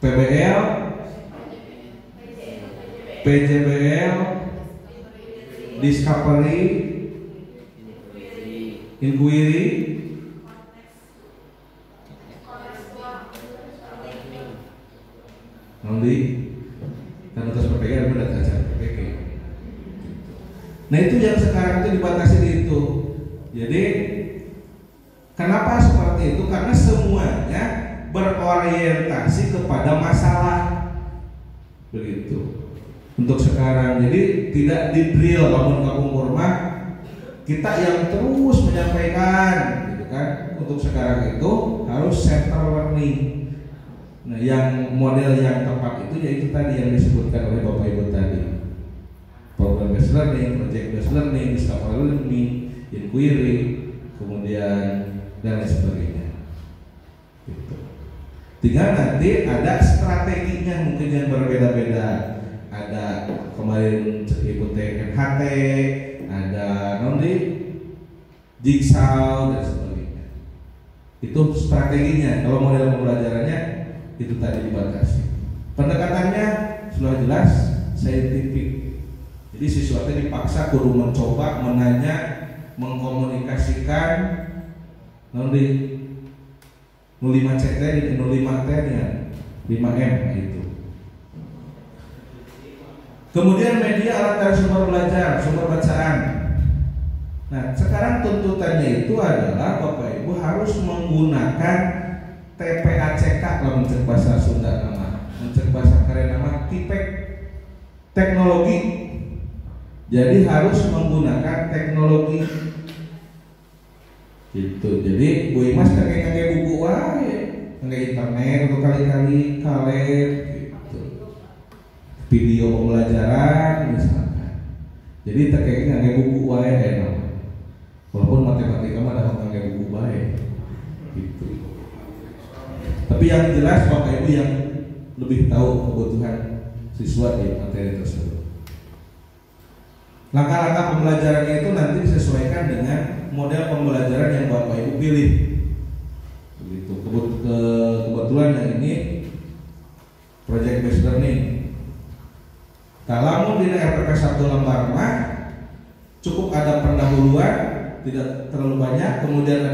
PBL, PJBL, Discovery, Inquiry, nanti dan atas PPK dan mendapat acara PPK. Nah itu yang sekarang itu dibatasi di itu. Jadi kenapa seperti itu? Karena semuanya berorientasi kepada masalah begitu. Untuk sekarang, jadi tidak di drill bangun kampung kurma kita yang terus menyampaikan, gitu kan? Untuk sekarang itu harus center learning. Nah, yang model yang tepat itu yaitu tadi yang disebutkan oleh Bapak Ibu tadi. Program based learning, project based learning, discovery learning, inquiry, kemudian dan lain sebagainya. Gitu. Tinggal nanti ada strateginya mungkin yang berbeda-beda. Ada kemarin Ibu NHT, ada nanti jigsaw dan sebagainya. Itu strateginya. Kalau model pembelajarannya itu tadi dibatasi. Pendekatannya sudah jelas saintifik. Jadi siswanya dipaksa kudu mencoba, menanya, mengkomunikasikan nanti 05 CT di 05 T nya 5M itu. Kemudian media alat dan sumber belajar, sumber bacaan. Nah, sekarang tuntutannya itu adalah Bapak Ibu harus menggunakan TPACK kalau mencek bahasa Sunda nama, mencek bahasa keren nama TIPEK teknologi. Jadi harus menggunakan teknologi. Gitu. Jadi Bu Imas kakek buku wae, ngake internet untuk kali-kali kalet gitu. Video pembelajaran misalkan. Jadi kakek ngake buku wae enak. Walaupun matematika mah ada ngake buku wae. Gitu. Tapi yang jelas Bapak Ibu yang lebih tahu kebutuhan siswa di materi tersebut. Langkah-langkah pembelajarannya itu nanti disesuaikan dengan model pembelajaran yang Bapak Ibu pilih. Begitu. Kebetulan yang ini project based learning. Kalau di RPP 1 lembar mah cukup ada pendahuluan, tidak terlalu banyak, kemudian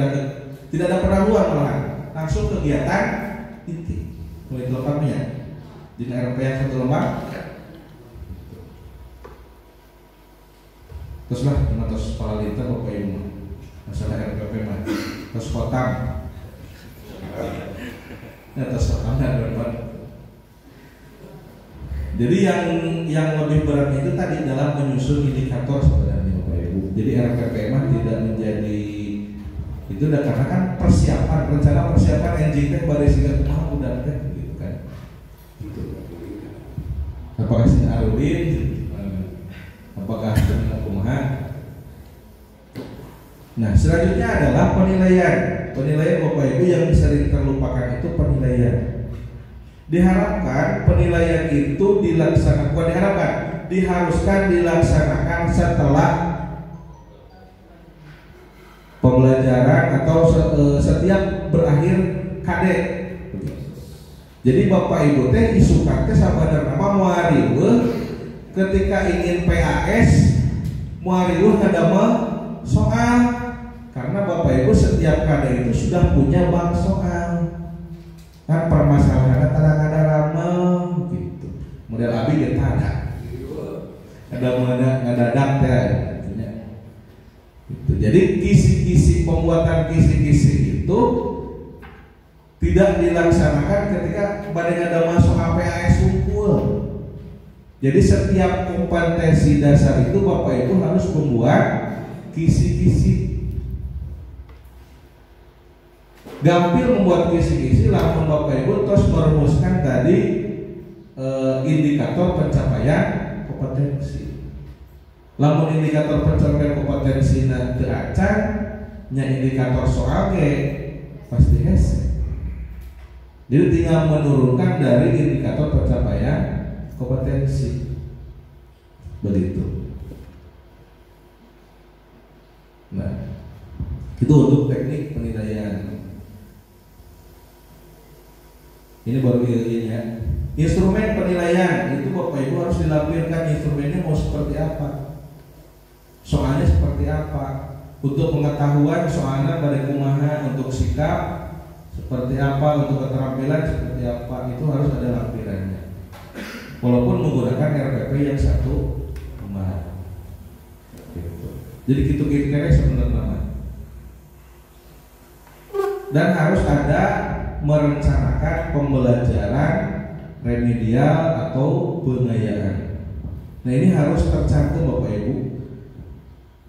tidak ada pendahuluan malah langsung kegiatan inti. Mulai lengkapnya di RPP yang 1 lembar. Terus lah, terus kepala lintas Bapak Ibu masalah RPP mah, terus kotam, terus kotam dan berapa. Jadi yang lebih berat itu tadi dalam menyusun indikator sebenarnya Bapak Ibu. Jadi RPP mah tidak menjadi itu udah karena kan persiapan, rencana persiapan NJT pada singkat kumaha udah kan gitu kan. Gitu. Apakah si Arudin? Apakah dengan kumaha? Nah, selanjutnya adalah penilaian. Penilaian Bapak Ibu yang sering terlupakan itu penilaian. Diharapkan penilaian itu dilaksanakan, bukan diharapkan, diharuskan dilaksanakan setelah pembelajaran atau setiap berakhir KD. Jadi Bapak Ibu teh isukan teh sabarna apa muariweuh ketika ingin PAS muariweuh ngadamel soal, karena Bapak Ibu setiap KD itu sudah punya bank soal. Kan permasalahannya kadang-kadang rame gitu. Model abi kita ada ngadadak teh gitu. Jadi kisi-kisi pembuatan kisi-kisi itu tidak dilaksanakan ketika badai ada masuk PAS unggul. Jadi setiap kompetensi dasar itu Bapak Ibu harus membuat kisi-kisi. Gampil membuat kisi-kisi, lamun Bapak Ibu terus merumuskan tadi indikator pencapaian kompetensi. Lamun indikator pencapaian kompetensi nanti acan, nya indikator soal ge pasti hese. Jadi tinggal menurunkan dari indikator pencapaian kompetensi. Begitu. Nah, itu untuk teknik penilaian. Ini baru ini ya. Instrumen penilaian itu Bapak Ibu harus dilampirkan instrumennya mau seperti apa, soalnya seperti apa, untuk pengetahuan soalnya pada kumaha, untuk sikap seperti apa, untuk keterampilan seperti apa, itu harus ada lampirannya. Walaupun menggunakan RPP yang satu rumah. Jadi gitu kira-kira sebenarnya. Dan harus ada merencanakan pembelajaran remedial atau pengayaan. Nah ini harus tercantum Bapak Ibu.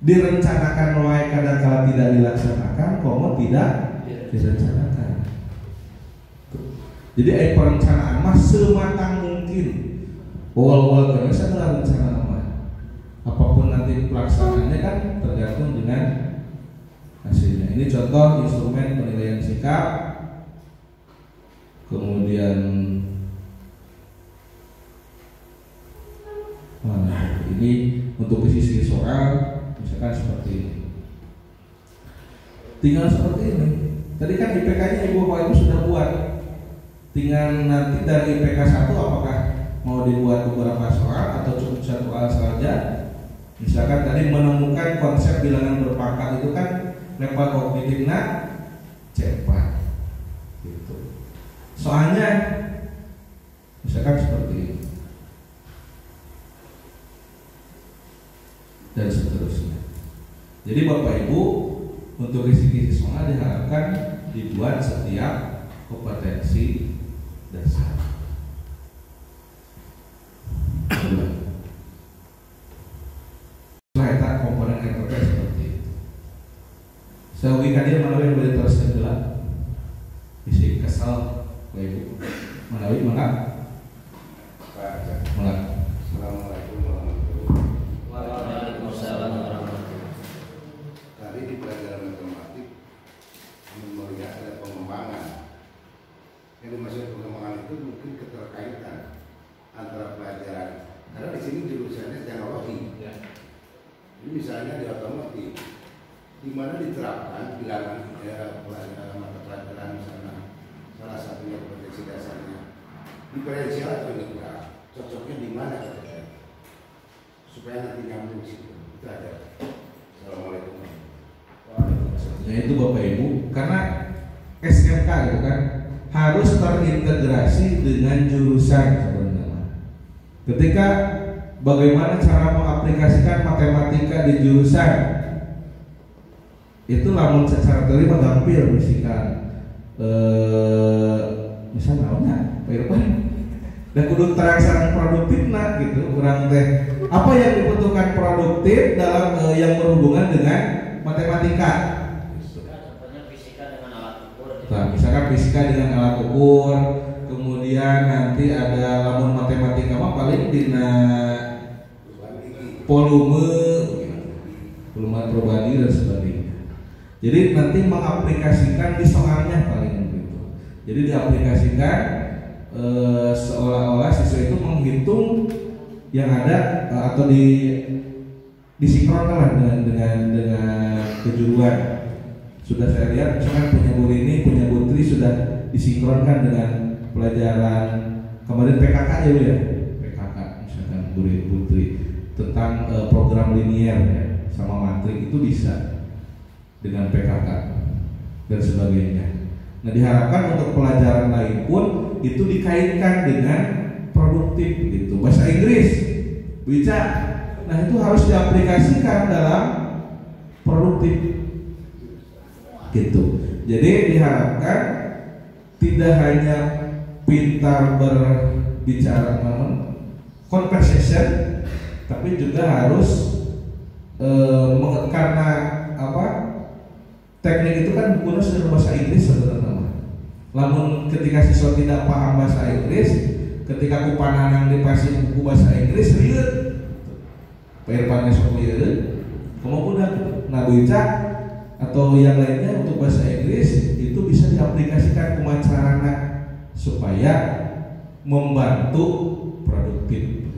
Direncanakan wae kadang-kala tidak dilaksanakan, komo tidak direncanakan. Jadi perencanaan mah sematang mungkin. Awal-awal karena saya adalah rencana mah. Apapun nanti pelaksanaannya kan tergantung dengan hasilnya. Ini contoh instrumen penilaian sikap. Kemudian ini untuk sisi soal misalkan seperti ini. Tinggal seperti ini. Tadi kan IPK-nya Ibu Bapak Ibu sudah buat. Tinggal nanti dari IPK 1 apakah mau dibuat beberapa soal atau cukup satu soal saja. Misalkan tadi menemukan konsep bilangan berpangkat itu kan level kognitifnya C4 gitu. Soalnya misalkan seperti ini dan seterusnya. Jadi Bapak Ibu untuk kisi-kisi soal diharapkan dibuat setiap kompetensi dasar. Setelah komponen RPP seperti itu. Saya ugikan dia melalui boleh terus gelap. Isi kesal, Bapak Ibu. Melalui maka. Assalamualaikum warahmatullahi wabarakatuh. Waalaikumsalam warahmatullahi wabarakatuh. Tadi di pelajaran matematik melihat ada pengembangan. Yang dimaksud pengembangan itu mungkin keterkaitan antara pelajaran. Karena di sini jurusannya teknologi. Ya. Ini misalnya di otomotif, di mana diterapkan bilangan mata pelajaran misalnya salah satunya kompetensi dasarnya diferensial atau integral. Cocoknya di mana katanya? Supaya nanti nyambung situ. Itu ada. Assalamualaikum. Nah itu Bapak Ibu, karena SMK gitu kan harus terintegrasi dengan jurusan sebenarnya. Ketika bagaimana cara mengaplikasikan matematika di jurusan, itu lamun secara teori gampil misalkan misalnya namanya Pak Irfan dan kudu terang produktif nah gitu kurang teh apa yang dibutuhkan produktif dalam yang berhubungan dengan matematika. Contohnya fisika dengan alat ukur. Nah, misalkan fisika dengan alat ukur, kemudian nanti ada lamun matematika mah paling dina volume perbandingan dan sebagainya. Jadi nanti mengaplikasikan di soalnya paling gitu. Jadi diaplikasikan seolah-olah siswa itu menghitung yang ada atau disinkronkan dengan kejuruan. Sudah saya lihat misalkan punya Bu Rini, punya Bu Tri sudah disinkronkan dengan pelajaran kemarin PKK ya PKK misalkan Bu Tri tentang program linier ya, sama matrik itu bisa dengan PKK dan sebagainya. Nah diharapkan untuk pelajaran lain pun itu dikaitkan dengan produktif gitu. Bahasa Inggris bisa, nah itu harus diaplikasikan dalam produktif gitu. Jadi diharapkan tidak hanya pintar berbicara conversation, tapi juga harus karena apa teknik itu kan bukunya sudah bahasa Inggris sebenarnya. Lamun ketika siswa tidak paham bahasa Inggris, ketika ku pananang dipasih buku bahasa Inggris lihat Irfan sok lihat kamu udah nabica atau yang lainnya untuk bahasa Inggris itu bisa diaplikasikan ke macarana supaya membantu produktif.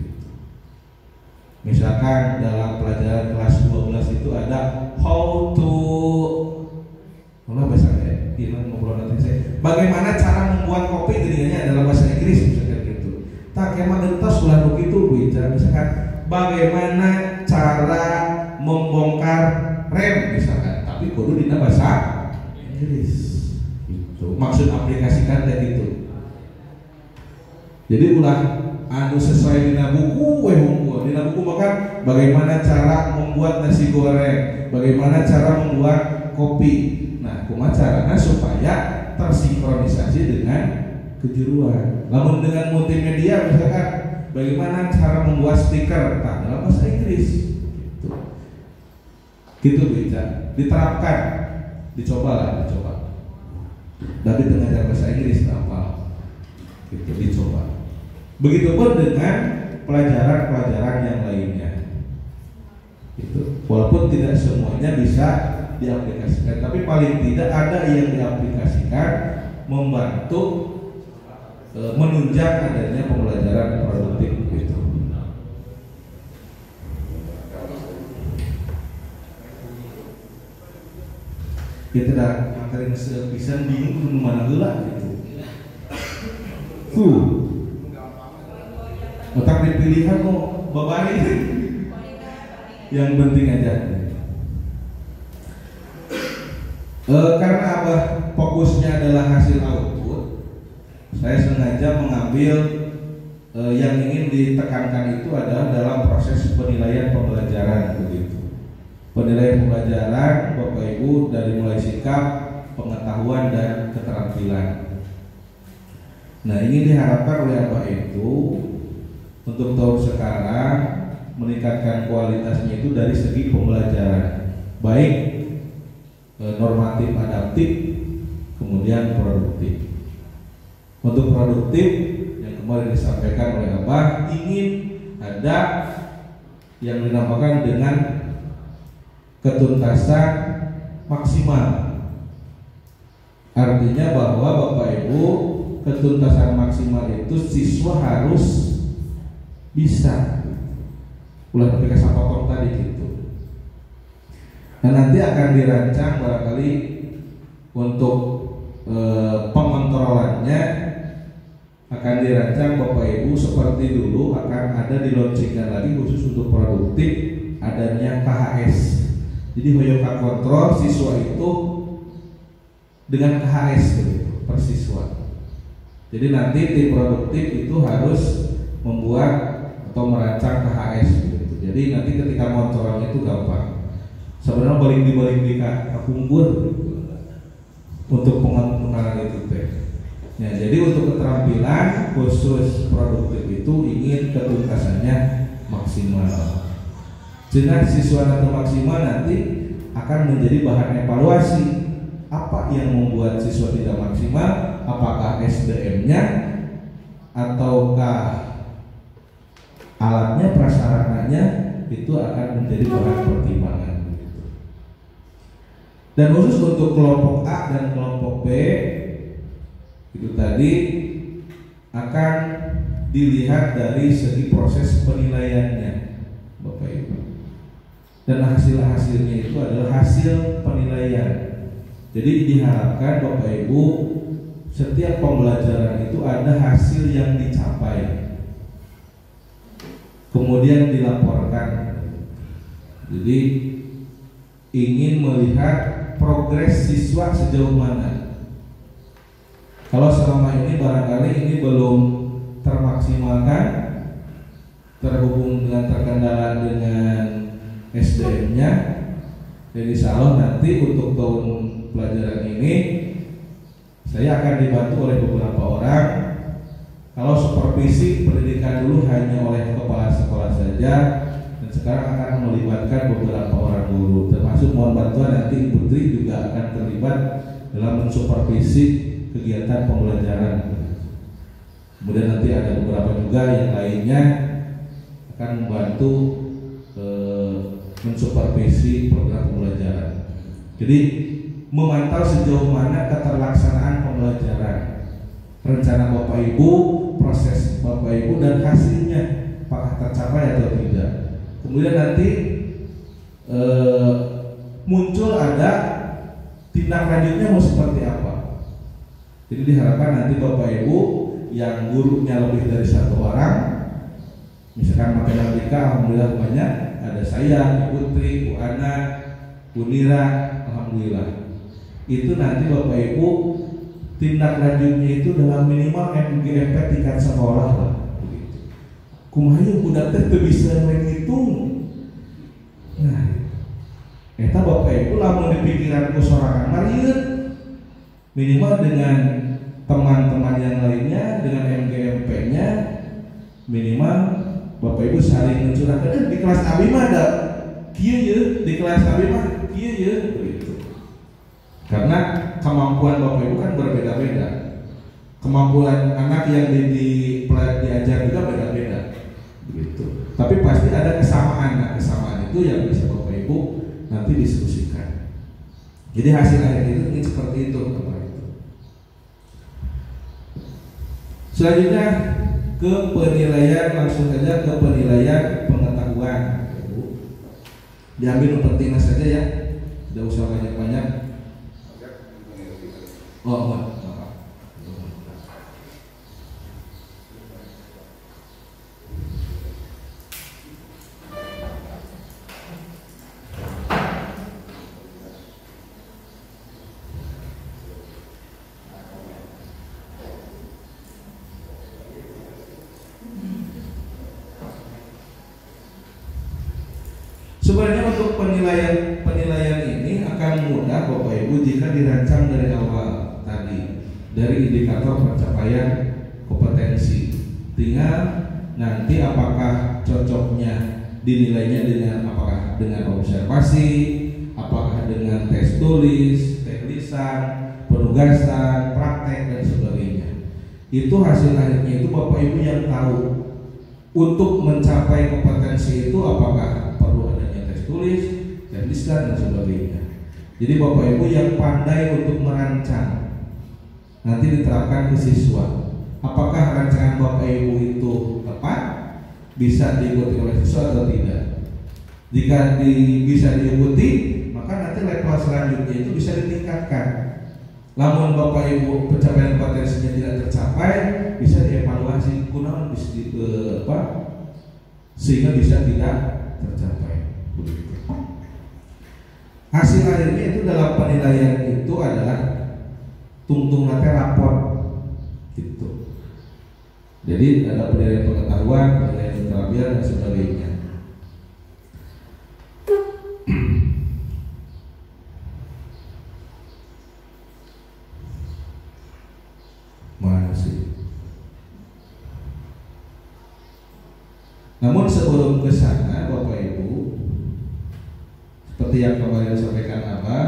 Misalkan dalam pelajaran kelas 12 itu ada how to bagaimana cara membuat kopi gini dalam bahasa Inggris misalkan gitu. Tak kemana dentas ulah begitu bicara misalkan bagaimana cara membongkar rem misalkan, tapi kudu dina bahasa Inggris. Gitu. Maksud aplikasikan kayak gitu. Jadi ulah anu sesuai dina buku dina buku maka bagaimana cara membuat nasi goreng, bagaimana cara membuat kopi. Nah, kumaha carana supaya tersinkronisasi dengan kejuruan. Namun dengan multimedia misalkan bagaimana cara membuat stiker dalam bahasa Inggris. Gitu bisa diterapkan, dicoba. Tapi dengan bahasa Inggris apa? Gitu dicoba. Begitupun dengan pelajaran-pelajaran yang lainnya. Gitu. Walaupun tidak semuanya bisa diaplikasikan, tapi paling tidak ada yang diaplikasikan membantu menunjang adanya pembelajaran produktif gitu. Ya tidak makarin sepisan bingung mana heula gitu. Otak dipilihan mau babari yang penting aja. Karena Abah fokusnya adalah hasil output, saya sengaja mengambil yang ingin ditekankan itu adalah dalam proses penilaian pembelajaran begitu. Penilaian pembelajaran Bapak Ibu dari mulai sikap, pengetahuan dan keterampilan. Nah, ini diharapkan oleh Abah itu untuk tahun sekarang meningkatkan kualitasnya itu dari segi pembelajaran, baik normatif adaptif, kemudian produktif. Untuk produktif yang kemarin disampaikan oleh Abah ingin ada yang dinamakan dengan ketuntasan maksimal. Artinya bahwa Bapak Ibu ketuntasan maksimal itu siswa harus bisa ulah aplikasi apa tadi gitu. Nah, nanti akan dirancang barangkali untuk pengontrolannya akan dirancang Bapak Ibu seperti dulu akan ada dilaunchingkan lagi khusus untuk produktif adanya KHS. Jadi hoyoka kontrol siswa itu dengan KHS begitu per siswa. Jadi nanti tim produktif itu harus membuat atau merancang KHS begitu. Jadi nanti ketika monitorannya itu gampang. Sebenarnya balik di kumpul untuk pengenalan itu teh. Ya, jadi untuk keterampilan khusus produktif itu ingin ketuntasannya maksimal. Jika siswa nanti maksimal nanti akan menjadi bahan evaluasi. Apa yang membuat siswa tidak maksimal? Apakah SDM-nya ataukah alatnya, prasarananya itu akan menjadi bahan pertimbangan. Dan khusus untuk kelompok A dan kelompok B itu tadi akan dilihat dari segi proses penilaiannya, Bapak Ibu. Dan hasil-hasilnya itu adalah hasil penilaian. Jadi diharapkan Bapak Ibu setiap pembelajaran itu ada hasil yang dicapai, kemudian dilaporkan. Jadi ingin melihat progres siswa sejauh mana. Kalau selama ini barangkali ini belum termaksimalkan, terhubung dengan terkendala dengan SDM-nya, jadi insya Allah nanti untuk tahun pelajaran ini saya akan dibantu oleh beberapa orang. Kalau supervisi pendidikan dulu hanya oleh kepala sekolah saja, dan sekarang akan melibatkan beberapa orang guru, termasuk mohon bantuan nanti Ibu Tri juga akan terlibat dalam mensupervisi kegiatan pembelajaran. Kemudian nanti ada beberapa juga yang lainnya akan membantu mensupervisi program pembelajaran. Jadi memantau sejauh mana keterlaksanaan pembelajaran. rencana Bapak Ibu, proses Bapak Ibu dan hasilnya apakah tercapai atau tidak. Kemudian nanti muncul ada tindak lanjutnya mau seperti apa. Jadi diharapkan nanti Bapak Ibu yang gurunya lebih dari 1 orang, misalkan matematika alhamdulillah banyak, ada saya, Ibu Tri, Bu Ana, Bu Nira, alhamdulillah. Itu nanti Bapak Ibu tindak lanjutnya itu dalam minimal MGMP tingkat sekolah lah. Kumaha budak teh bisa menghitung. Nah, eta Bapak Ibu lamun dipikiran ku sorangan marieur minimal dengan teman-teman yang lainnya dengan MGMP-nya minimal Bapak Ibu saling mencurahkan di kelas abi mah ada kieu ye, di kelas abi mah kieu ye begitu. Karena kemampuan Bapak Ibu kan berbeda-beda. Kemampuan anak yang diajar juga beda-beda begitu. Tapi pasti ada kesamaan. Nah, kesamaan itu yang bisa Bapak Ibu nanti diskusikan. Jadi hasil akhir itu ini seperti itu Bapak Ibu. Selanjutnya ke penilaian, langsung saja ke penilaian pengetahuan. Diambil yang penting saja ya, tidak usah banyak-banyak. Oh. Sebenarnya untuk penilaian ini akan mudah Bapak Ibu jika dirancang dari awal tadi, dari indikator pencapaian kompetensi. Tinggal nanti apakah cocoknya dinilainya dengan apakah dengan observasi, apakah dengan tes tulis, tes lisan, penugasan, praktek dan sebagainya. Itu hasil akhirnya itu Bapak Ibu yang tahu. Untuk mencapai kompetensi itu apakah perlu adanya tes tulis, tes lisan dan sebagainya. Jadi Bapak Ibu yang pandai untuk merancang nanti diterapkan ke siswa. Apakah rancangan Bapak Ibu itu tepat, bisa diikuti oleh siswa atau tidak? Jika bisa diikuti, maka nanti level selanjutnya itu bisa ditingkatkan. Namun Bapak Ibu pencapaian kompetensinya tidak tercapai, bisa dievaluasi kunaon bisa sehingga bisa tidak tercapai. Begitu. Hasil akhirnya itu dalam penilaian itu adalah tungtung nate rapor gitu. Jadi ada penilaian pengetahuan, penilaian keterampilan dan sebagainya. Namun sebelum ke sana Bapak Ibu, seperti yang kemarin disampaikan Abah,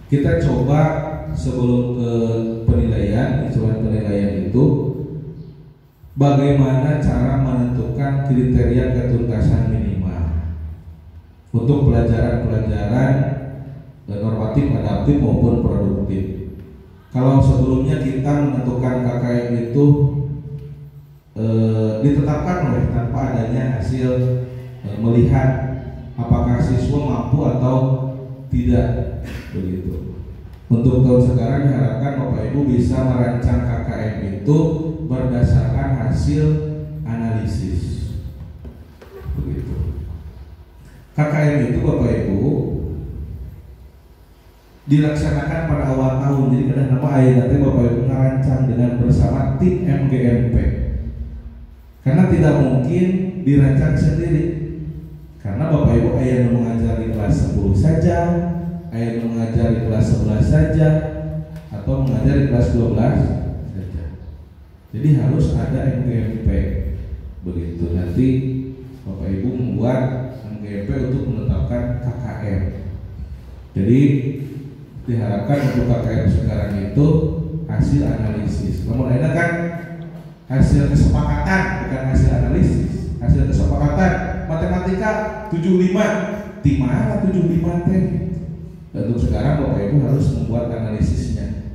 kita coba sebelum ke penilaian, instrumen penilaian itu bagaimana cara menentukan kriteria ketuntasan minimal untuk pelajaran-pelajaran normatif, adaptif maupun produktif. Kalau sebelumnya kita menentukan KKM itu ditetapkan oleh tanpa adanya hasil melihat apakah siswa mampu atau tidak begitu. Untuk tahun sekarang diharapkan Bapak Ibu bisa merancang KKM itu berdasarkan hasil analisis begitu. KKM itu Bapak Ibu dilaksanakan pada awal tahun. Jadi kadang-kadang nanti Bapak Ibu merancang dengan bersama tim MGMP. Karena tidak mungkin dirancang sendiri. Karena Bapak Ibu yang mengajar di kelas 10 saja, yang mengajar di kelas 11 saja, atau mengajar di kelas 12 saja. Jadi harus ada MGMP. Begitu nanti Bapak Ibu membuat MGMP untuk menetapkan KKM. Jadi diharapkan untuk KKM sekarang itu hasil analisis. Namun ada kan hasil kesepakatan, bukan hasil analisis. Hasil kesepakatan matematika 75, di mana 75 teh? Untuk sekarang Bapak Ibu harus membuat analisisnya.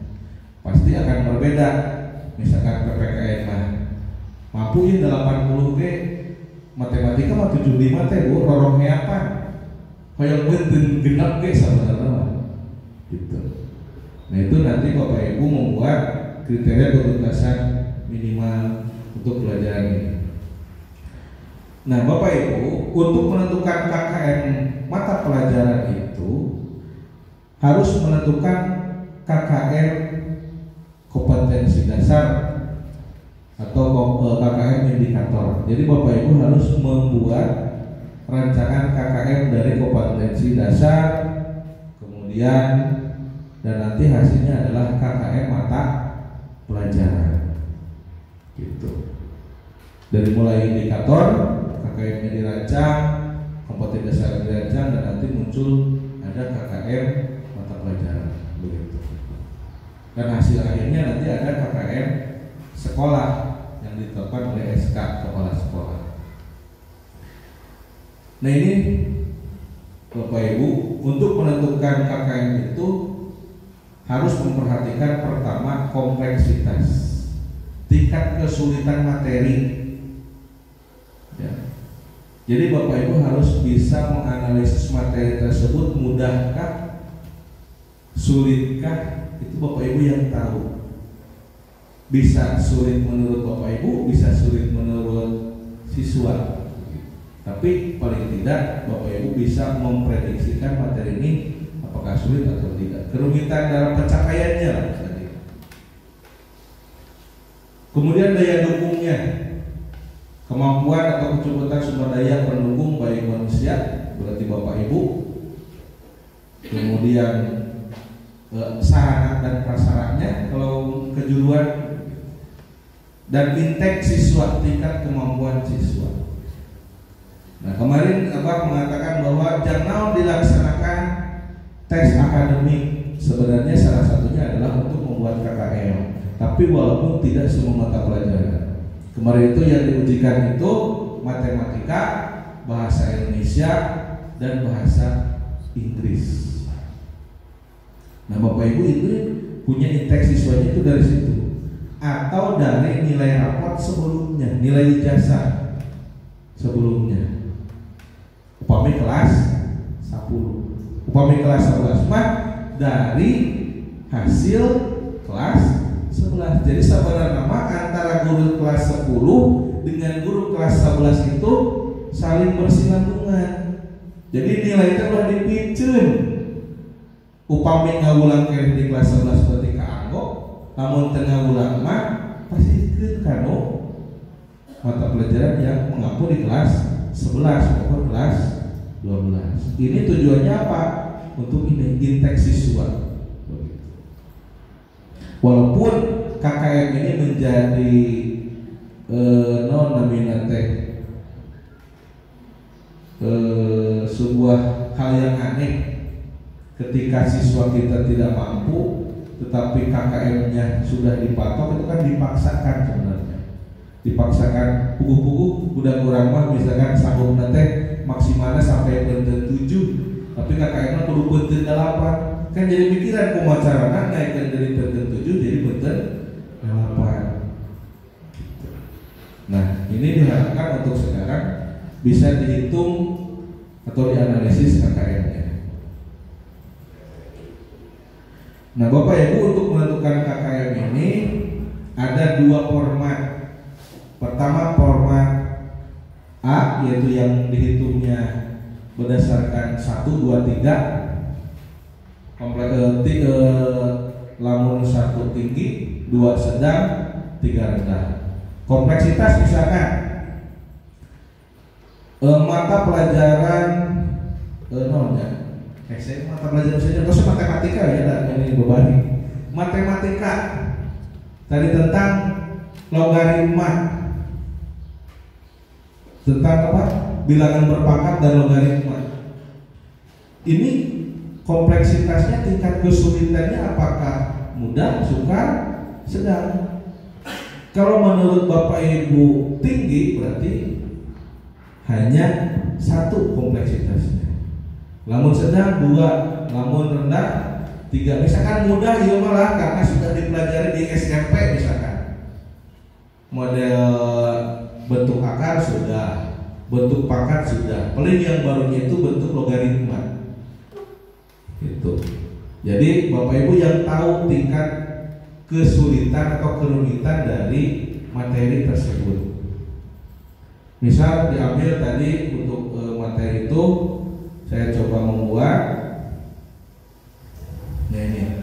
pasti akan berbeda. Misalkan PPKN mah mampu ya 80 G, matematika mah 75 teh Bu, rorong heapan. Hoyong beunteun genep ge sabenerna gitu. Nah itu nanti Bapak Ibu membuat kriteria ketuntasan minimal untuk pelajaran ini. Nah Bapak Ibu, untuk menentukan KKM mata pelajaran itu harus menentukan KKM kompetensi dasar atau KKM indikator. Jadi Bapak Ibu harus membuat rancangan KKM dari kompetensi dasar, kemudian dan nanti hasilnya adalah KKM mata pelajaran. Gitu. Dari mulai indikator, KKM-nya dirancang, kompetensi dasar dirancang, dan nanti muncul ada KKM mata pelajaran. Begitu. Dan hasil akhirnya nanti ada KKM sekolah yang ditetapkan oleh SK kepala sekolah. Nah ini Bapak Ibu, untuk menentukan KKM itu harus memperhatikan pertama kompleksitas, tingkat kesulitan materi. Ya. Jadi Bapak Ibu harus bisa menganalisis materi tersebut, mudahkah, sulitkah, itu Bapak Ibu yang tahu. Bisa sulit menurut Bapak Ibu, bisa sulit menurut siswa. Tapi paling tidak Bapak Ibu bisa memprediksikan materi ini apakah sulit atau tidak. Kerumitan dalam pencapaiannya lah tadi. Kemudian daya dukungnya, kemampuan atau kecepatan sumber daya pendukung baik manusia, berarti Bapak Ibu. Kemudian sarana dan prasarannya kalau kejuruan, dan intek siswa, tingkat kemampuan siswa. Nah kemarin Abah mengatakan bahwa jangan dilaksanakan tes akademik, sebenarnya salah satunya adalah untuk membuat KKM. Tapi walaupun tidak semua mata pelajaran. Kemarin itu yang diujikan itu matematika, bahasa Indonesia, dan bahasa Inggris. Nah Bapak Ibu itu punya indeks siswanya itu dari situ, atau dari nilai rapot sebelumnya, nilai ijazah sebelumnya. Upami kelas 10, upami kelas 11 mah dari hasil kelas 11. Jadi sebenarnya antara guru kelas 10 dengan guru kelas 11 itu saling bersinambungan. Jadi nilai itu udah dipicen. Upami ngawulang ke di kelas 11 berarti kaanggo, namun tengah ulang mah pasti ikut kanu mata pelajaran yang mengaku di kelas 11 maupun kelas 12. Ini tujuannya apa? Untuk indeks siswa. Walaupun KKM ini menjadi sebuah hal yang aneh ketika siswa kita tidak mampu, tetapi KKM-nya sudah dipatok, itu kan dipaksakan sebenarnya. Dipaksakan puguh-puguh udah kurang mah misalkan sanggup nanti maksimalnya sampai bentuk 7, tapi KKM-nya kudu bentuk 8. Kan jadi pikiran kumacarana naikkan dari bentuk 7 jadi bentuk 8. Nah ini diharapkan untuk sekarang bisa dihitung atau dianalisis KKM-nya. Nah Bapak Ibu, untuk menentukan KKM ini ada dua format. Pertama format A, yaitu yang dihitungnya berdasarkan 1, 2, 3 kompleks, lamun 1 tinggi, 2 sedang, 3 rendah. Kompleksitas misalkan mata pelajaran mata pelajaran saja, terus matematika ya, ini berbagi matematika tadi tentang logaritma, tentang apa? Bilangan berpangkat dan logaritma. Ini kompleksitasnya, tingkat kesulitannya apakah mudah, sukar, sedang? Kalau menurut Bapak Ibu tinggi, berarti hanya 1 kompleksitasnya. Lamun sedang 2, lamun rendah 3. Misalkan mudah ya malah karena sudah dipelajari di SMP misalkan. Model bentuk akar sudah, bentuk pangkat sudah. Paling yang barunya itu bentuk logaritma. Gitu. Jadi Bapak Ibu yang tahu tingkat kesulitan atau kerumitan dari materi tersebut. Misal diambil tadi untuk materi itu saya coba membuat ini.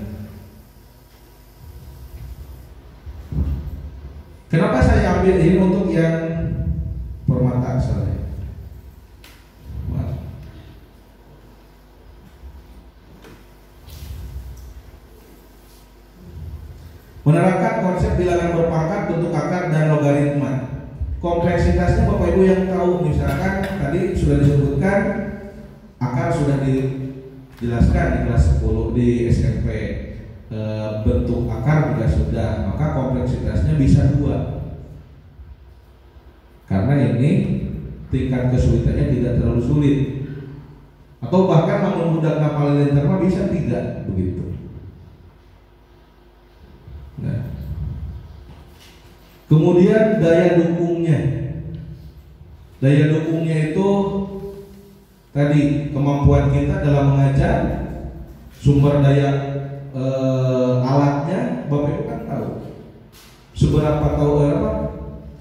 Kenapa saya ambil ini untuk yang permata saya? Menerapkan konsep bilangan berpangkat, bentuk akar, dan logaritma. Kompleksitasnya Bapak Ibu yang tahu, misalkan tadi sudah disebutkan akar sudah dijelaskan di kelas 10 di SMP. Bentuk akar juga sudah, maka kompleksitasnya bisa 2. Karena ini tingkat kesulitannya tidak terlalu sulit. Atau bahkan namun budak ngapal literma bisa 3 begitu. Nah. Kemudian daya dukungnya. Daya dukungnya itu tadi kemampuan kita dalam mengajar, sumber daya alatnya Bapak Ibu kan tahu. Seberapa tahu apa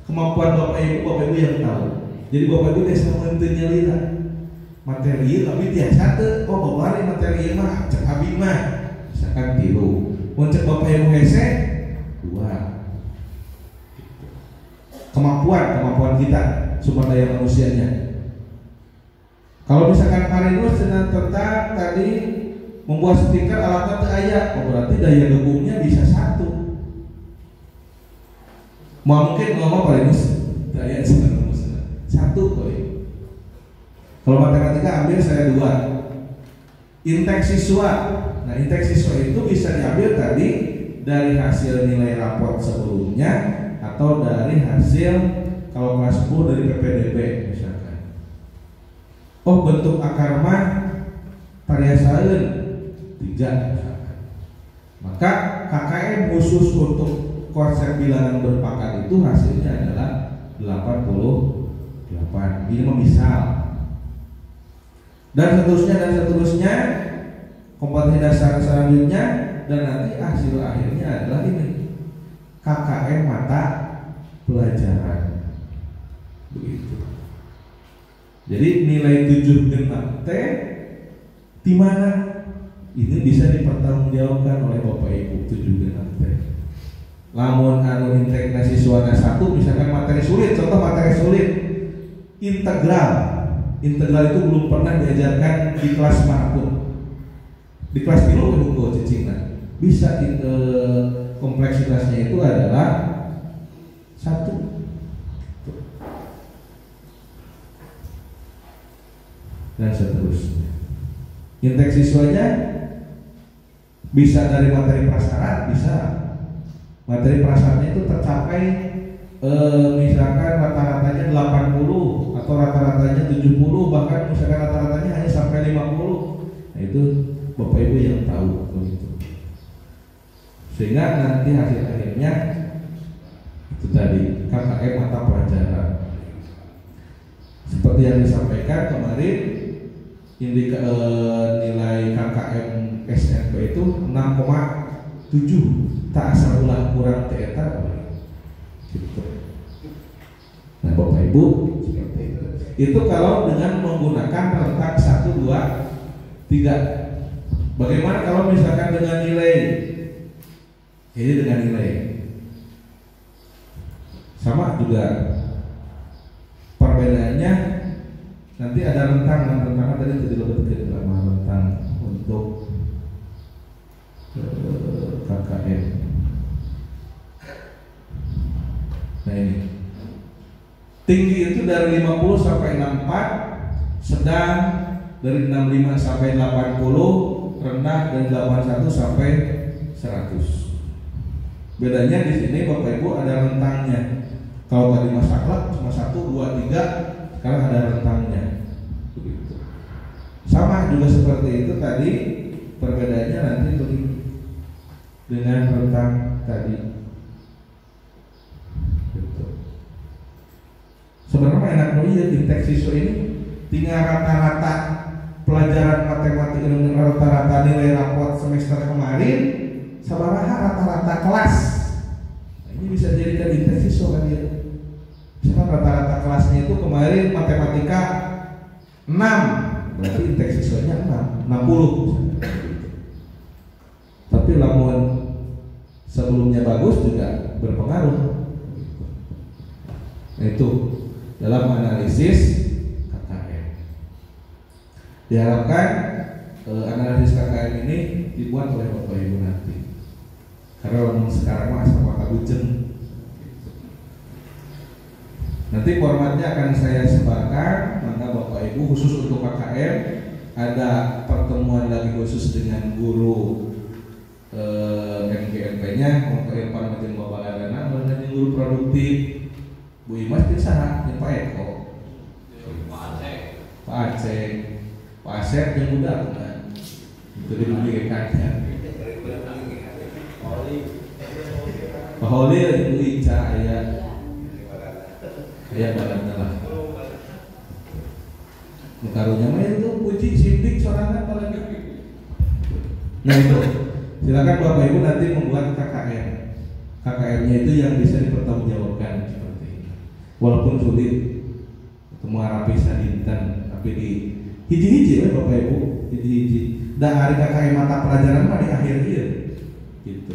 kemampuan Bapak Ibu yang tahu. Jadi Bapak Ibu bisa menentunya lihat materi tapi biasa tuh bawa materi mah cek abi mah misalkan 3. Mun cek Bapak Ibu hese 2. Kemampuan kita sumber daya manusianya. Kalau misalkan Marinus tentang tadi membuat stiker alatnya teu aya, berarti daya dukungnya bisa 1. Mungkin ngomong Marinus daya 1 boleh. Kalau matematika ambil saya 2. Intake siswa. Nah, intake siswa itu bisa diambil tadi dari hasil nilai raport sebelumnya atau dari hasil kalau kelas 10 dari PPDB misalkan. Oh, bentuk akar mah variasaeun 3 misalkan. Maka KKM khusus untuk konsep bilangan berpangkat itu hasilnya adalah 88. Ini misal. Dan seterusnya kompetensi dasar selanjutnya, dan nanti hasil akhirnya adalah ini KKM mata pelajaran begitu. Jadi nilai 7 genap T di mana ini bisa dipertanggungjawabkan oleh Bapak Ibu 7 genap T. Lamun anu integrasi suara 1 misalkan materi sulit, contoh materi sulit integral itu belum pernah diajarkan di kelas manapun. Di kelas 3 hukum cicingna bisa kompleksitasnya itu adalah 1. Dan seterusnya. Intake siswanya bisa dari materi prasyarat, bisa materi prasyaratnya itu tercapai misalkan rata-ratanya 80 atau rata-ratanya 70, bahkan misalkan rata-ratanya hanya sampai 50. Nah, itu Bapak Ibu yang tahu begitu. Sehingga nanti hasil akhirnya itu tadi KKM mata pelajaran. Seperti yang disampaikan kemarin, nilai KKM SMP itu 6,7. Tak asal ulah kurang teeta gitu. Nah, Bapak Ibu seperti itu. Itu kalau dengan menggunakan rentang 1, 2, 3. Bagaimana kalau misalkan dengan nilai? Ini dengan nilai sama juga, perbedaannya nanti ada rentang tadi jadi lebih lama rentang untuk KKM. Nah, ini tinggi itu dari 50 sampai 64, sedang dari 65 sampai 80, rendah dari 81 sampai 100. Bedanya di sini Bapak Ibu ada rentangnya. Kalau tadi masalah cuma 1, 2, 3, sekarang ada rentangnya. Begitu. Sama juga seperti itu tadi perbedaannya nanti begini dengan rentang tadi. Gitu. Sebenarnya enak ya Intek siswa ini tinggal rata-rata pelajaran matematika dengan rata-rata nilai raport semester kemarin sabaraha rata-rata kelas. Nah, ini bisa dijadikan Intek siswa kan ya. Misalkan rata-rata kelasnya itu kemarin matematika 6, berarti Intek siswanya 60 tapi lamun sebelumnya bagus juga berpengaruh. Nah, itu dalam analisis KKM diharapkan analisis KKM ini dibuat oleh Bapak Ibu nanti, karena lamun sekarang mah sama kabujen. Nanti formatnya akan saya sebarkan, maka Bapak Ibu khusus untuk KKM ada pertemuan lagi khusus dengan guru MGMP-nya, untuk Irfan Majin Bapak Lagana, dengan guru produktif Bu Imas di sana, Pak Eko, Pak Aceh, Pak Asep yang muda kan, itu diberikannya. Pak Holi, Ibu Ica, ayah badannya lah. Karunya mah itu puji sindik sorangan apalagi. Nah itu, silakan Bapak Ibu nanti membuat KKM. KKM-nya itu yang bisa dipertanggungjawabkan seperti ini. Walaupun sulit ketemu rapisan dinten, tapi di hiji-hiji ya Bapak Ibu, hiji-hiji. Dan hari KKM mata pelajaran mah di akhir dia, gitu.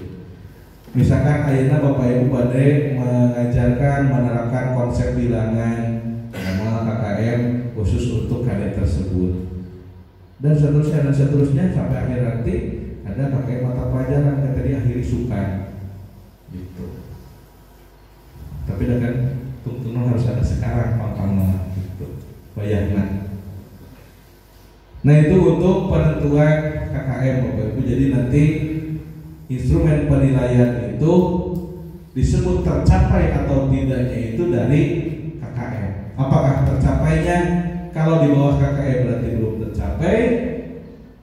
Misalkan ayeuna Bapak Ibu badai mengajarkan menerapkan konsep bilangan nama KKM khusus untuk kadet tersebut dan seterusnya sampai akhir nanti ada KKM mata pelajaran yang tadi akhiri sukan gitu. Tapi dengan tuntunan harus ada sekarang pangkalan gitu bayangkan. Nah itu untuk penentuan KKM Bapak Ibu. Jadi nanti instrumen penilaian itu disebut tercapai atau tidaknya itu dari KKM. Apakah tercapainya? Kalau di bawah KKM berarti belum tercapai.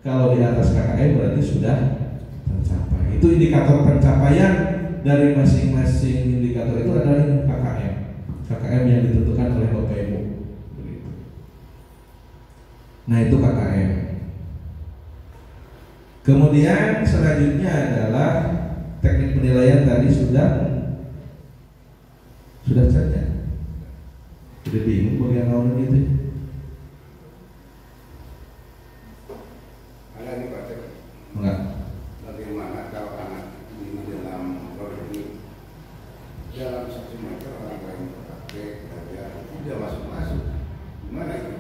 Kalau di atas KKM berarti sudah tercapai. Itu indikator pencapaian dari masing-masing indikator itu adalah KKM. KKM yang ditentukan oleh Bapak Ibu. Nah itu KKM. Kemudian selanjutnya adalah teknik penilaian tadi sudah saja. Jadi bingung bagian awal gitu. Ada nih Pak Cek. Enggak. Bagaimana kalau anak ini dalam produk ini dalam 1 meter orang lain pakai belajar tidak masuk. Gimana itu?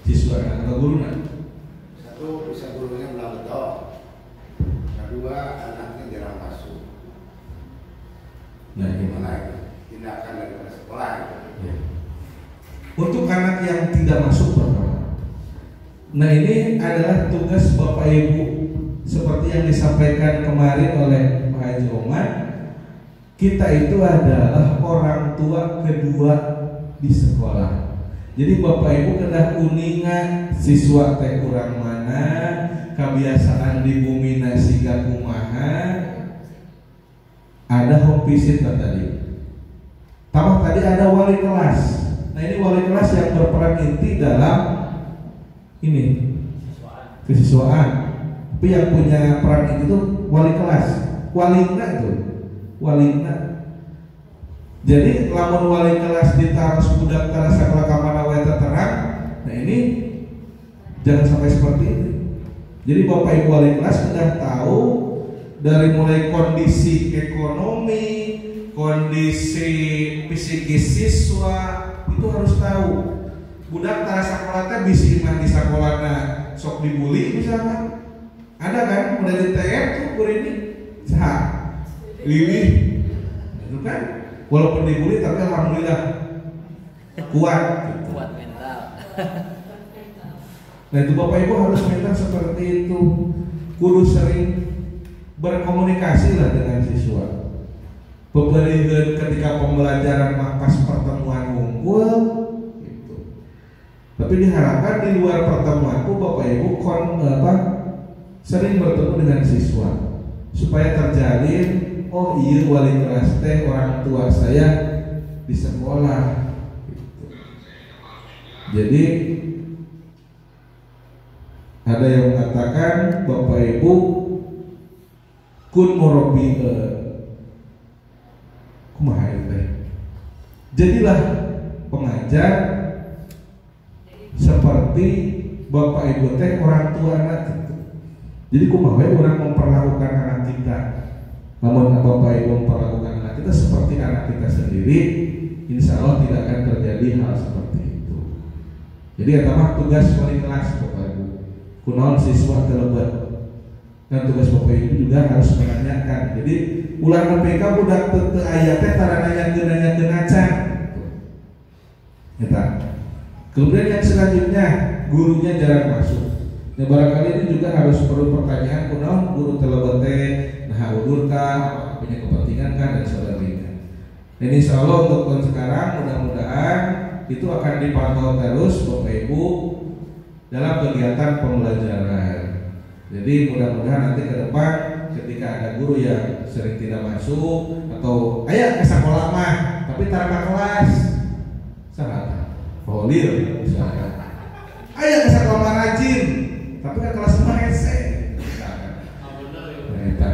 Siswa atau guru nak? Satu bisa gurunya bilang betul. Kedua anaknya jarang masuk. Nah Gimana itu? Tindakan daripada sekolah itu. Ya. Untuk anak yang tidak masuk pertama. Nah ini adalah tugas Bapak Ibu seperti yang disampaikan kemarin oleh Pak Haji Omar. Kita itu adalah orang tua kedua di sekolah. Jadi Bapak Ibu kena uningan siswa teh kurang mana, kebiasaan di bumi nasi kumaha. Ada home visit tadi. Tambah tadi ada wali kelas. Nah ini wali kelas yang berperan inti dalam ini kesiswaan. Tapi yang punya peran inti itu wali kelas, walina itu, walina. Jadi lamun wali kelas ditaruh budak tara sakola kamana wae terang. Nah ini jangan sampai seperti ini. Jadi Bapak Ibu wali kelas sudah tahu dari mulai kondisi ekonomi, kondisi psikis siswa itu harus tahu. Budak tara sakola teh bisi mah di sakolana sok dibully misalkan. Ada kan mulai di TR tuh kurini sah liwih itu kan walaupun dibully tapi alhamdulillah kuat mental. Nah itu Bapak Ibu harus mental seperti itu. Kudu sering berkomunikasi lah dengan siswa. Pemberian ketika pembelajaran pas pertemuan ngumpul gitu. Tapi diharapkan di luar pertemuan Bapak Ibu sering bertemu dengan siswa supaya terjalin, oh iya wali kelas teh orang tua saya di sekolah gitu. Jadi ada yang mengatakan Bapak Ibu kun murabi kumaha teh. Jadilah pengajar seperti Bapak Ibu teh orang tua anak gitu. Jadi kumaha orang memperlakukan anak kita. Namun Bapak Ibu memperlakukan anak kita seperti anak kita sendiri, insya Allah tidak akan terjadi hal seperti itu. Jadi eta tugas wali kelas Bapak Ibu. Kunaon siswa terlebat. Dan tugas Bapak Ibu juga harus menanyakan. Jadi ulah PK budak teu aya teh tara nanyakeun acan. Eta. Kemudian yang selanjutnya gurunya jarang masuk. Nah, barangkali ini juga harus perlu pertanyaan kunaon guru terlebat teh nah udur kah, punya kepentingan kah dan sebagainya. Ini insya Allah untuk tahun sekarang mudah-mudahan itu akan dipantau terus Bapak Ibu dalam kegiatan pembelajaran. Jadi mudah-mudahan nanti ke depan ketika ada guru yang sering tidak masuk atau ayo ke sekolah mah tapi tanpa kelas, salah, volir misalkan. Ayo ke sekolah rajin tapi kan kelas mah hese.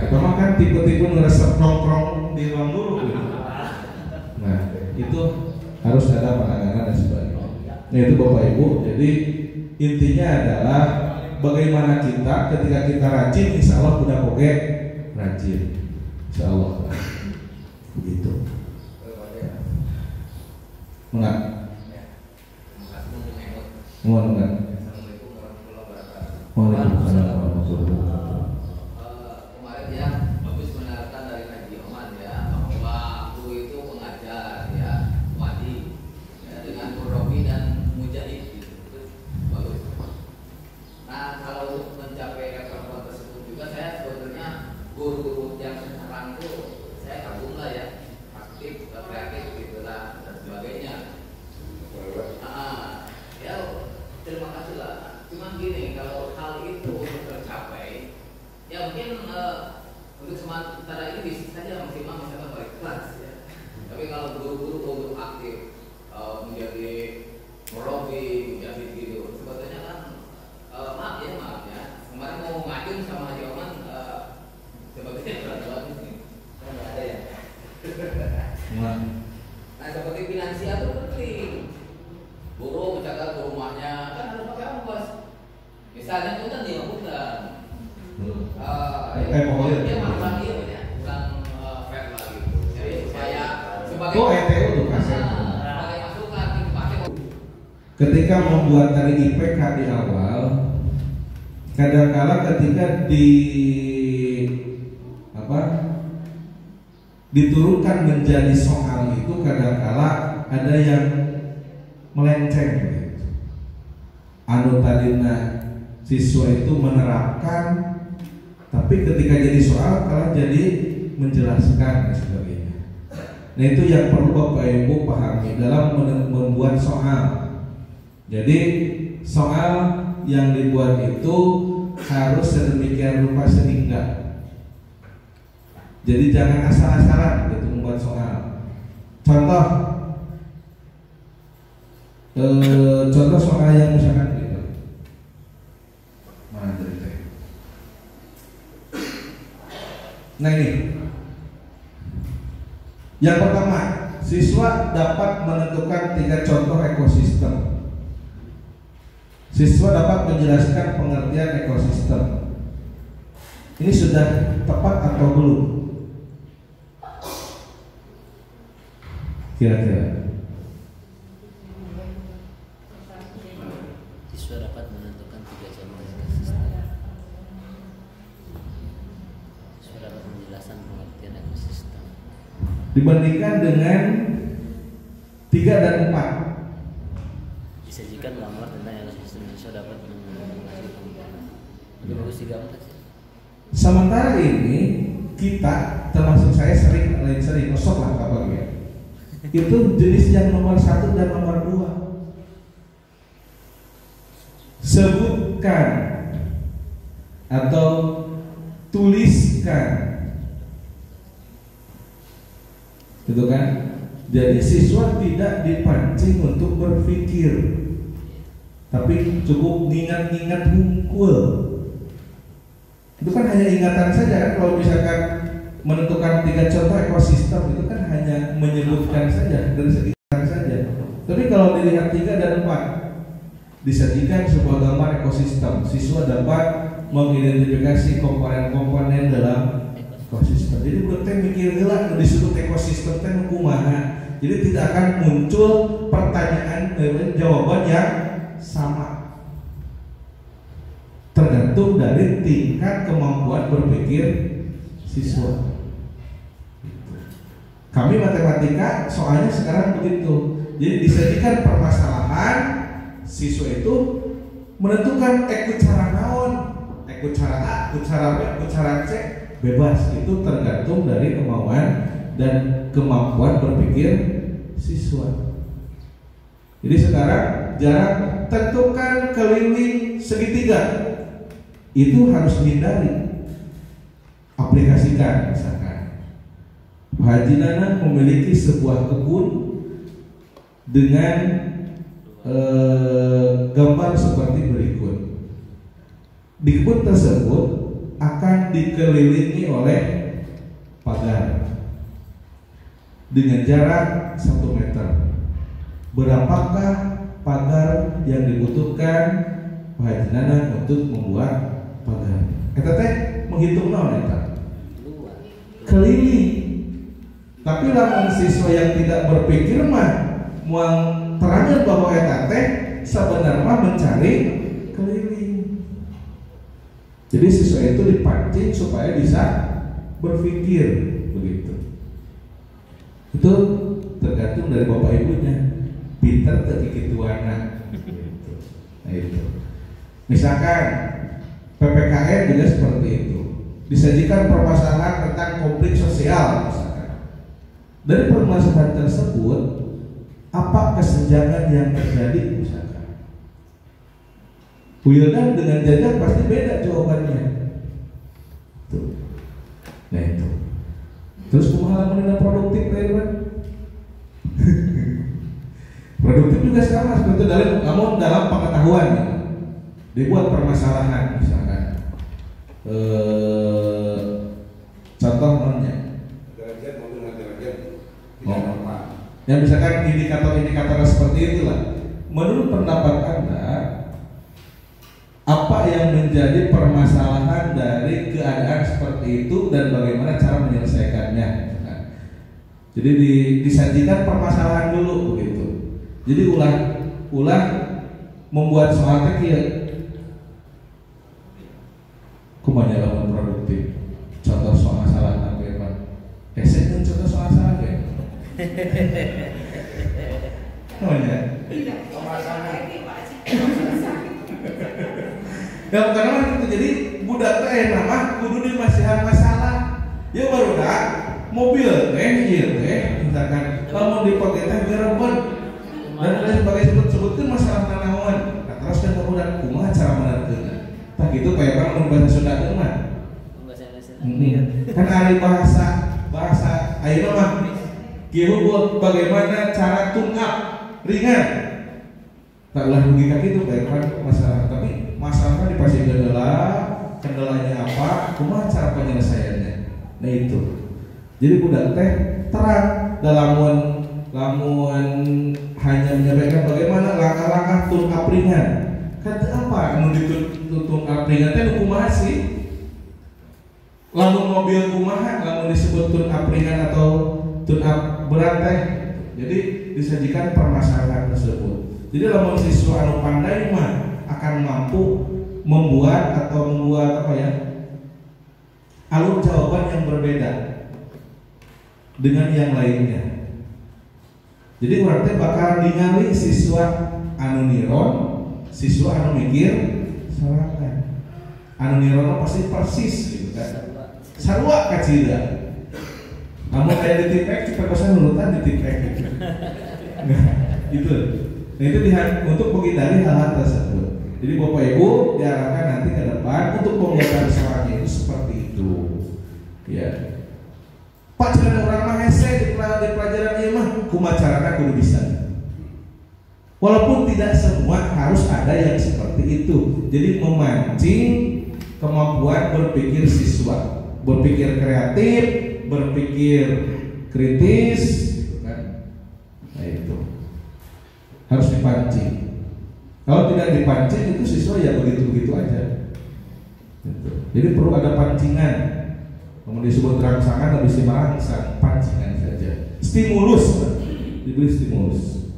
Nah, kan tipe-tipe ngeresep nongkrong di ruang guru gitu. Nah, itu harus ada penanganan dan sebagainya. Nah, itu Bapak Ibu. Jadi intinya adalah bagaimana kita ketika kita rajin, insya Allah udah oke rajin, insya Allah. Begitu. Enggak. Enggak. Waalaikumsalam warahmatullahi wabarakatuh. Kemarin ya bagus mendengarkan dari Haji Oman ya bahwa guru itu pengajar ya, wadi ya, dengan murabi dan mujahid gitu. Bagus. Nah kalau untuk mencapai level tersebut juga saya sebetulnya guru-guru yang sekarang itu saya kagum lah ya, aktif, kreatif gitulah dan sebagainya. Ya terima kasih lah. Cuma gini, kalau hal itu tercapai, ya mungkin untuk sementara ini bisa saja maksimal misalnya balik kelas ya. Tapi kalau guru-guru untuk aktif menjadi murabi, menjadi gitu, sebetulnya kan maaf ya, kemarin mau ngajun sama Haji Oman sebetulnya berat ini, nggak ada ya. Nah seperti finansial itu penting. Guru mencatat ke rumahnya kan harus pakai ongkos. Misalnya punten dia punten. Dia makan dia ya, bukan fair lah gitu. Jadi supaya sebagai ETU tuh kasih. Sebagai masukan dipakai. Ketika membuat dari IPK di awal, kadang-kala ketika diturunkan menjadi soal itu kadang-kala ada yang melenceng gitu. Anu tadina siswa itu menerapkan, tapi ketika jadi soal kalau jadi menjelaskan dan sebagainya. Nah itu yang perlu Bapak Ibu pahami dalam membuat soal. Jadi soal yang dibuat itu harus sedemikian rupa sehingga. Jadi jangan asal-asalan gitu membuat soal. Contoh soal yang misalkan gitu. Mana cerita? Nah ini, yang pertama, siswa dapat menentukan 3 contoh ekosistem. Siswa dapat menjelaskan pengertian ekosistem. Ini sudah tepat atau belum? Kira-kira. Siswa dapat menentukan 3 contoh ekosistem. Siswa dapat menjelaskan pengertian ekosistem. Dibandingkan dengan 3 dan 4. Disajikan gambar tentang ekosistem. Siswa dapat mengasih pengetahuan. Lebih bagus 3 4 sih. Sementara ini kita termasuk saya sering masuk lah apa ya. Itu jenis yang nomor 1 dan nomor 2. Sebutkan atau tuliskan, gitu kan? Jadi siswa tidak dipancing untuk berpikir, tapi cukup ngingat-ngingat hungkul. Itu kan hanya ingatan saja kan. Kalau misalkan menentukan 3 contoh ekosistem itu kan hanya menyebutkan saja dari segi ingatan saja. Tapi kalau dilihat 3 dan 4 disajikan sebuah gambar ekosistem, siswa dapat mengidentifikasi komponen-komponen dalam ekosistem. Jadi buat teh mikir heula disebut ekosistem teh kumaha. Jadi tidak akan muncul pertanyaan jawaban yang sama. Tergantung dari tingkat kemampuan berpikir siswa. Kami matematika soalnya sekarang begitu. Jadi disajikan permasalahan, siswa itu menentukan ikut cara naon, ikut cara A, ikut cara B, ikut cara C, bebas. Itu tergantung dari kemauan dan kemampuan berpikir siswa. Jadi sekarang jarak tentukan keliling segitiga itu harus dihindari. Aplikasikan misalkan Pak Haji Nana memiliki sebuah kebun dengan gambar seperti berikut. Di kebun tersebut akan dikelilingi oleh pagar dengan jarak 1 meter. Berapakah pagar yang dibutuhkan Pak Haji Nana untuk membuat pagar? Eta teh menghitung naon eta? Keliling. Tapi lamun siswa yang tidak berpikir mah muang terangkan bahwa eta teh sebenarnya mencari keliling. Jadi siswa itu dipancing supaya bisa berpikir begitu. Itu tergantung dari bapak ibunya, pintar atau kikituana. Nah itu. Misalkan PPKN juga seperti itu. Disajikan permasalahan tentang konflik sosial misalkan. Dari permasalahan tersebut, apa kesenjangan yang terjadi misalkan? Wildan dengan Jajak pasti beda jawabannya. Tuh. Nah itu. Terus pengalaman yang produktif kan? Produktif juga sama seperti dalam pengetahuan ya. Dibuat permasalahan misalkan contoh namanya ya misalkan indikator-indikator seperti itulah. Menurut pendapat Anda, apa yang menjadi permasalahan dari keadaan seperti itu dan bagaimana cara menyelesaikannya? Jadi disajikan permasalahan dulu begitu. Jadi ulah membuat soal teh kumanya lawan produktif. Contoh soal masalah apa ya Pak? Saya contoh soal masalah ya. Namanya? Ya karena itu jadi budak teh nama kudu dimasihan masalah. Ya baru dah mobil misalkan kalau dipakai teh geremen dan lain sebagainya sebut-sebutkan masalah tanaman. Nah, terus kan budak kumaha cara menerkeunna. Tah gitu kayak orang mun bahasa Sunda teh mah. Kan ari bahasa ayeuna mah kieu bagaimana cara tungap ringan. Tak ulah rugi ka kitu kayak kan masalah, tapi masalahnya dipasieun heula, kendalanya apa, kumaha cara penyelesaiannya. Nah itu. Jadi budak teh terang lamun hanya menyampaikan bagaimana langkah-langkah tungap ringan. Kata apa anu ditungap ringan teh kumaha sih? Lamun mobil kumaha, lamun disebut tungap ringan atau tungap berat teh. Jadi disajikan permasalahan tersebut. Jadi lamun siswa anu pandai mah akan mampu membuat apa ya? Alur jawaban yang berbeda dengan yang lainnya. Jadi orang teh bakal ningali siswa anu niron, siswa anu mikir sorangan. Anu niron pasti persis gitu kan. Sarua kacida. Namun kayak di tipek cepetan nurutan di tipek gitu. Nah, itu. Nah itu untuk menghindari hal-hal tersebut. Jadi Bapak Ibu diarahkan nanti ke depan untuk pembuatan soalnya itu seperti itu. Ya. Pak jangan orang mah hese di pelajaran ieu mah kumaha carana kudu bisa. Walaupun tidak semua harus ada yang seperti itu. Jadi memancing kemampuan berpikir siswa, berpikir kreatif, berpikir kritis, gitu kan? Nah itu harus dipancing. Kalau tidak dipancing itu siswa ya begitu-begitu aja. Gitu. Jadi perlu ada pancingan. Kemudian disebut rangsangan habis merangsang, pancingan saja. Stimulus, diberi stimulus.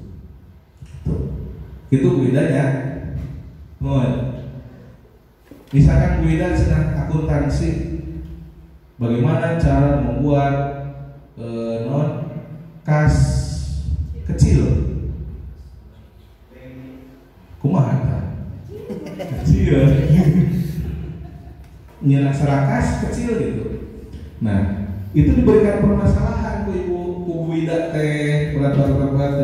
Itu bedanya. Misalkan Bu Ida sedang akuntansi, bagaimana cara membuat kas kecil? Kumaha? Kecil. Nyerah serakas kecil gitu. Nah, itu diberikan permasalahan ke Ibu Ida teh, berat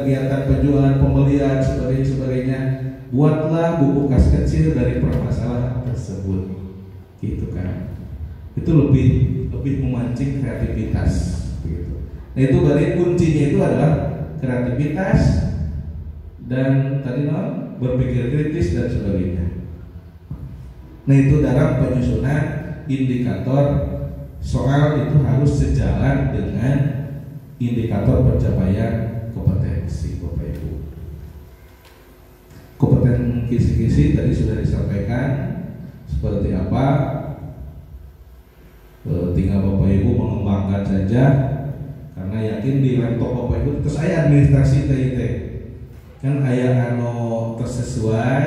kegiatan penjualan, pembelian, sebagainya. Buatlah buku kas kecil dari permasalahan tersebut, gitu kan? Itu lebih memancing kreativitas, gitu. Nah itu berarti kuncinya itu adalah kreativitas dan tadi berpikir kritis dan sebagainya. Nah itu dalam penyusunan indikator soal itu harus sejalan dengan indikator pencapaian kompetensi Bapak Ibu. Kompetensi kisi-kisi tadi sudah disampaikan seperti apa, tinggal Bapak Ibu mengembangkan saja, karena yakin di laptop Bapak Ibu terus aya administrasi TIT kan aya anu tersesuai,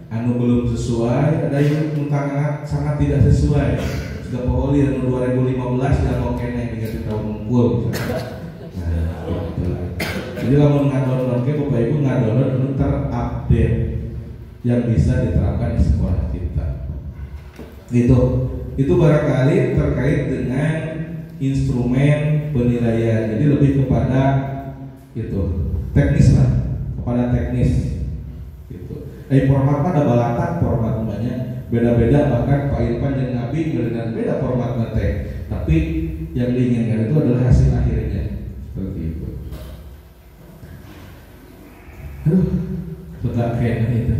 anu belum sesuai, ada yang sangat tidak sesuai. Sudah pokoknya anu 2015 dan mau kene dikasih tahun unggul. Nah, gitu. Jadi lamun ngadownload ke Bapak Ibu ngadownload anu terupdate yang bisa diterapkan di sekolah kita. Itu barangkali terkait dengan instrumen penilaian. Jadi lebih kepada itu teknis lah, kepada teknis. Gitu. Format ada balatan format banyak beda-beda, bahkan Pak Irfan dan Nabi dengan beda format teh. Tapi yang diinginkan itu adalah hasil akhirnya seperti itu. Tegak kayak itu.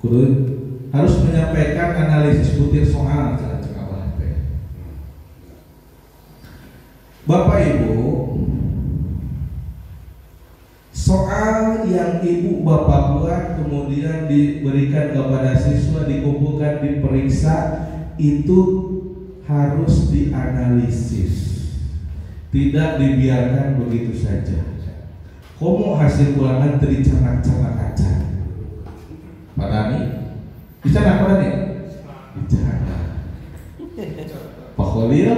Kudu harus menyampaikan analisis butir soal Bapak Ibu. Soal yang Ibu Bapak buat kemudian diberikan kepada siswa, dikumpulkan, diperiksa, itu harus dianalisis, tidak dibiarkan begitu saja. Komo hasil ulangan tericanak-canak kaca. Padahal nih, dicanak apa nih? Dicanak. Pak Khalil,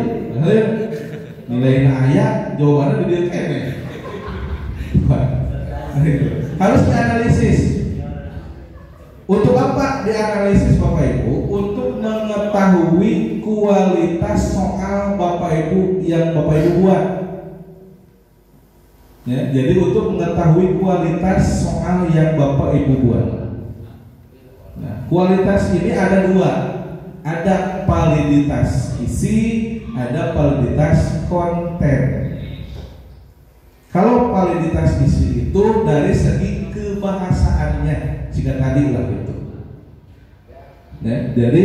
nilai ayat jawabannya di dia kene. Harus dianalisis. Untuk apa dianalisis Bapak Ibu? Untuk mengetahui kualitas soal Bapak Ibu yang Bapak Ibu buat. Ya, jadi untuk mengetahui kualitas soal yang Bapak Ibu buat. Nah, kualitas ini ada dua. Ada validitas isi, ada validitas konten. Kalau validitas isi itu dari segi kebahasaannya, jika tadi lah itu. Ya, jadi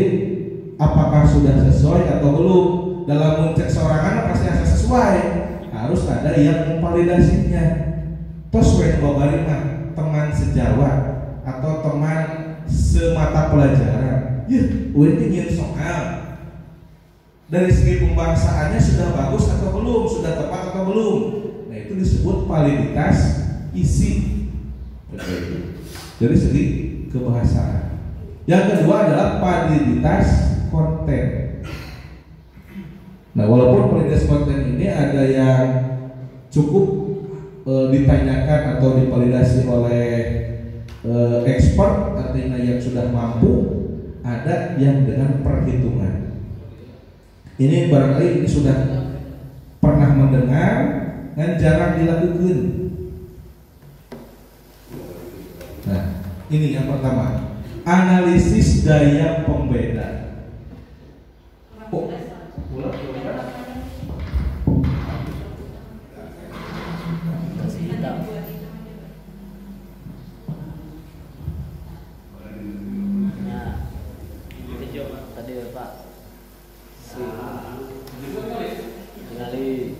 apakah sudah sesuai atau belum? Dalam mencek seorang anak pasti harus sesuai. Harus ada yang memvalidasinya. Tos we babarina teman sejawat atau teman semata pelajaran. Ini nyin soal. Dari segi pembahasaannya sudah bagus atau belum, sudah tepat atau belum. Nah itu disebut validitas isi. Dari segi kebahasaan. Yang kedua adalah validitas konten. Nah walaupun validitas konten ini ada yang cukup ditanyakan atau divalidasi oleh expert, artinya yang sudah mampu, ada yang dengan perhitungan. Ini barangkali ini sudah pernah mendengar dan jarang dilakukan. Nah, ini yang pertama. analisis daya pembeda. Oh, Kasih hitam. Nah, itu coba tadi Pak. Kenali.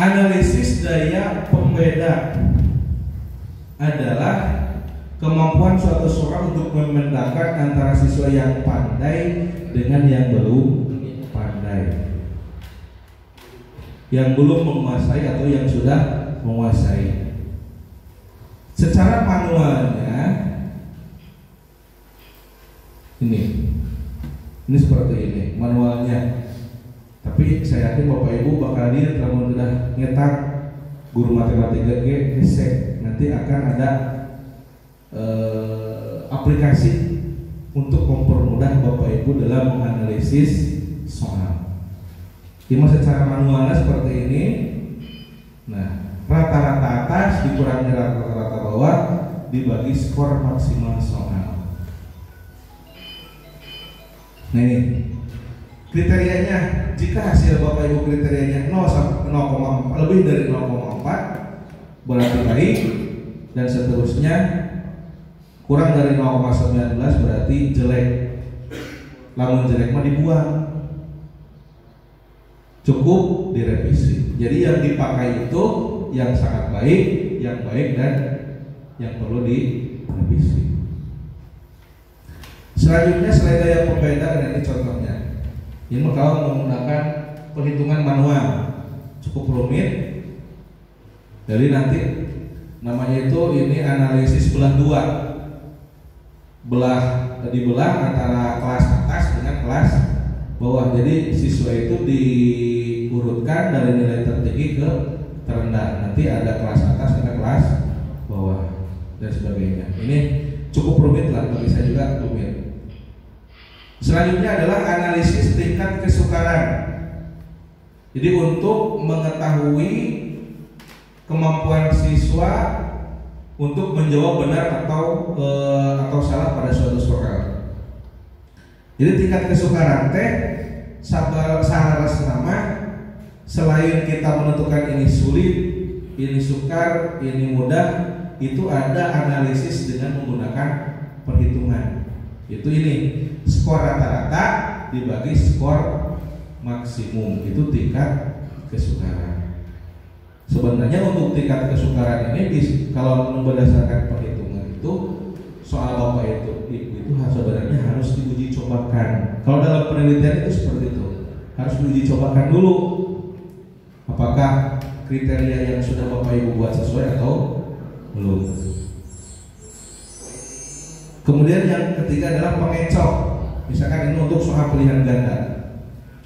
Analisis daya pembeda adalah kemampuan suatu seorang untuk membedakan antara siswa yang pandai dengan yang belum pandai, yang belum menguasai atau yang sudah menguasai. Secara manualnya ini seperti ini manualnya. Tapi saya yakin Bapak Ibu bakal lihat kalau sudah nyetak guru matematika gesek, nanti akan ada aplikasi untuk mempermudah Bapak Ibu dalam menganalisis soal. Cuma secara manualnya seperti ini. Nah, rata-rata atas dikurangi rata-rata bawah dibagi skor maksimal soal. Nah ini kriterianya, jika hasil Bapak Ibu kriterianya 0,4 lebih dari 0,4 berarti baik, dan seterusnya kurang dari 0,19 berarti jelek. Lamun jelek mah dibuang, cukup direvisi. Jadi yang dipakai itu yang sangat baik, yang baik, dan yang perlu direvisi. Selanjutnya selain daya pembeda, dan ini contohnya. Ini kalau menggunakan perhitungan manual cukup rumit. Jadi nanti namanya itu ini analisis belah dua, dibelah antara kelas atas dengan kelas bawah. Jadi siswa itu diurutkan dari nilai tertinggi ke terendah. Nanti ada kelas atas dan kelas bawah dan sebagainya. Ini cukup rumit lah, bagi saya juga rumit. Selanjutnya adalah analisis tingkat kesukaran. Jadi untuk mengetahui kemampuan siswa untuk menjawab benar atau salah pada suatu soal. Jadi tingkat kesukaran teh saras nama, selain kita menentukan ini sulit, ini sukar, ini mudah, itu ada analisis dengan menggunakan perhitungan. Itu ini skor rata-rata dibagi skor maksimum, itu tingkat kesukaran. Sebenarnya untuk tingkat kesukaran ini kalau berdasarkan perhitungan itu soal Bapak itu sebenarnya harus diuji cobakan. Kalau dalam penelitian itu seperti itu, harus diuji cobakan dulu apakah kriteria yang sudah Bapak Ibu buat sesuai atau belum. Kemudian yang ketiga adalah pengecoh. Misalkan ini untuk soal pilihan ganda.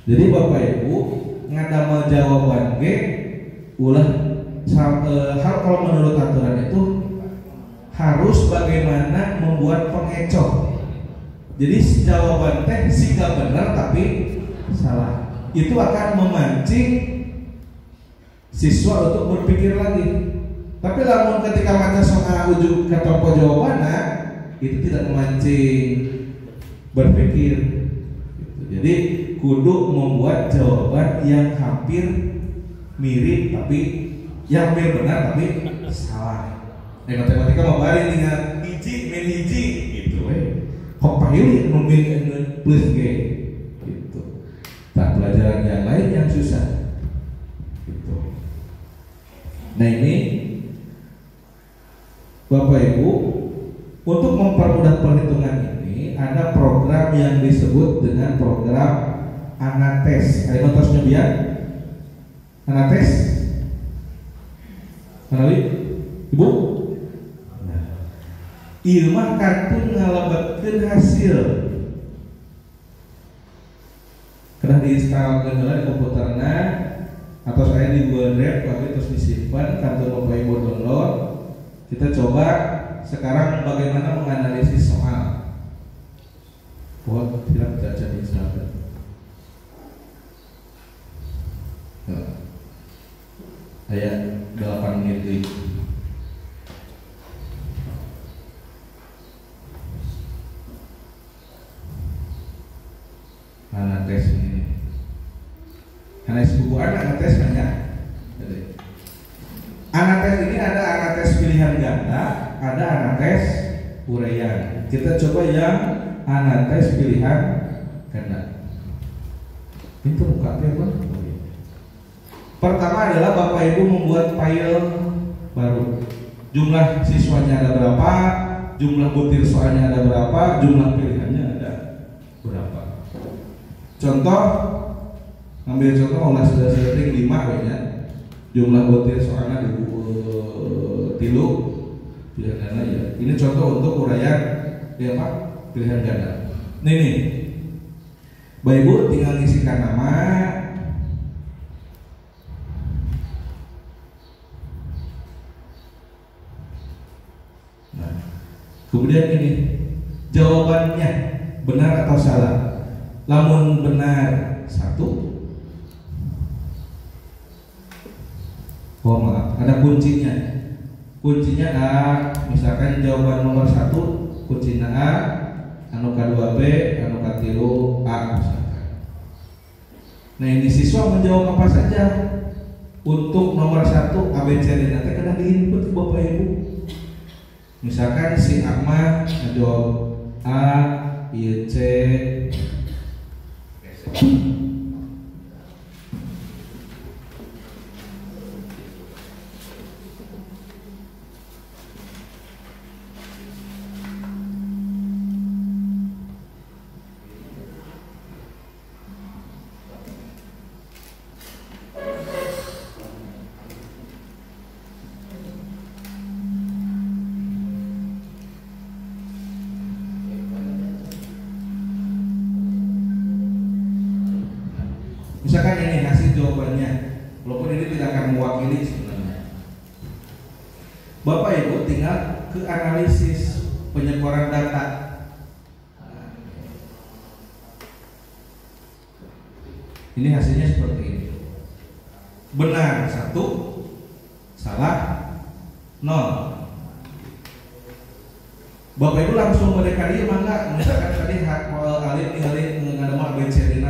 Jadi Bapak Ibu ngadamel jawaban G ulah hal kalau menurut aturan itu harus bagaimana membuat pengecoh. Jadi jawaban teh siga benar tapi salah. Itu akan memancing siswa untuk berpikir lagi. Tapi lamun ketika mata soal ujuk kata jawabannya itu tidak memancing berpikir. Jadi kudu membuat jawaban yang hampir mirip tapi yang hampir benar tapi salah. Matematika mau balik dengan hiji min hiji gitu kok pahili min plus G gitu. Tak pelajaran yang lain yang susah gitu. Nah ini Bapak Ibu, untuk mempermudah perhitungan ini ada program yang disebut dengan program Anates. Ada notosnya biar Anates? Kenali? Ibu? Nah, ilmah kartu ngalabatkeun hasil. Kena diinstalkan di komputerna atau saya di Google Drive tapi terus disimpan kartu Bapak Ibu download. Kita coba sekarang bagaimana menganalisis soal. Buat tidak baca di sana. Anak tes ini. Anak buku anak tes hanya. Anak tes ini ada anak tes pilihan ganda, ada anak tes uraian. Kita coba yang anak tes pilihan ganda. Itu buka apa? Pertama adalah Bapak Ibu membuat file baru. Jumlah siswanya ada berapa, jumlah butir soalnya ada berapa, jumlah pilihannya ada berapa. Contoh, ambil contoh ulah sudah setting 5 ya. Jumlah butir soalnya di tilu pilihan ganda ya. Ini contoh untuk uraian ya Pak, pilihan ganda. Nih. Bapak Ibu tinggal ngisikan nama. Nah, kemudian ini jawabannya benar atau salah. Lamun benar 1. Oh maaf, ada kuncinya. Kuncinya A, misalkan jawaban nomor 1 kuncinya A, anu kedua B, anu katilu A misalkan. Nah ini siswa menjawab apa saja. Untuk nomor 1 ABCD nanti kena diinput Bapak Ibu. Misalkan si Ahmad menjawab A, I, C. Misalkan ini hasil jawabannya, walaupun ini tidak akan mewakili sebenarnya. Bapak Ibu tinggal ke analisis penyekoran data. Ini hasilnya seperti ini. Benar 1, salah 0. Bapak Ibu langsung mendekati mangga, misalkan tadi alif ngadama ABCD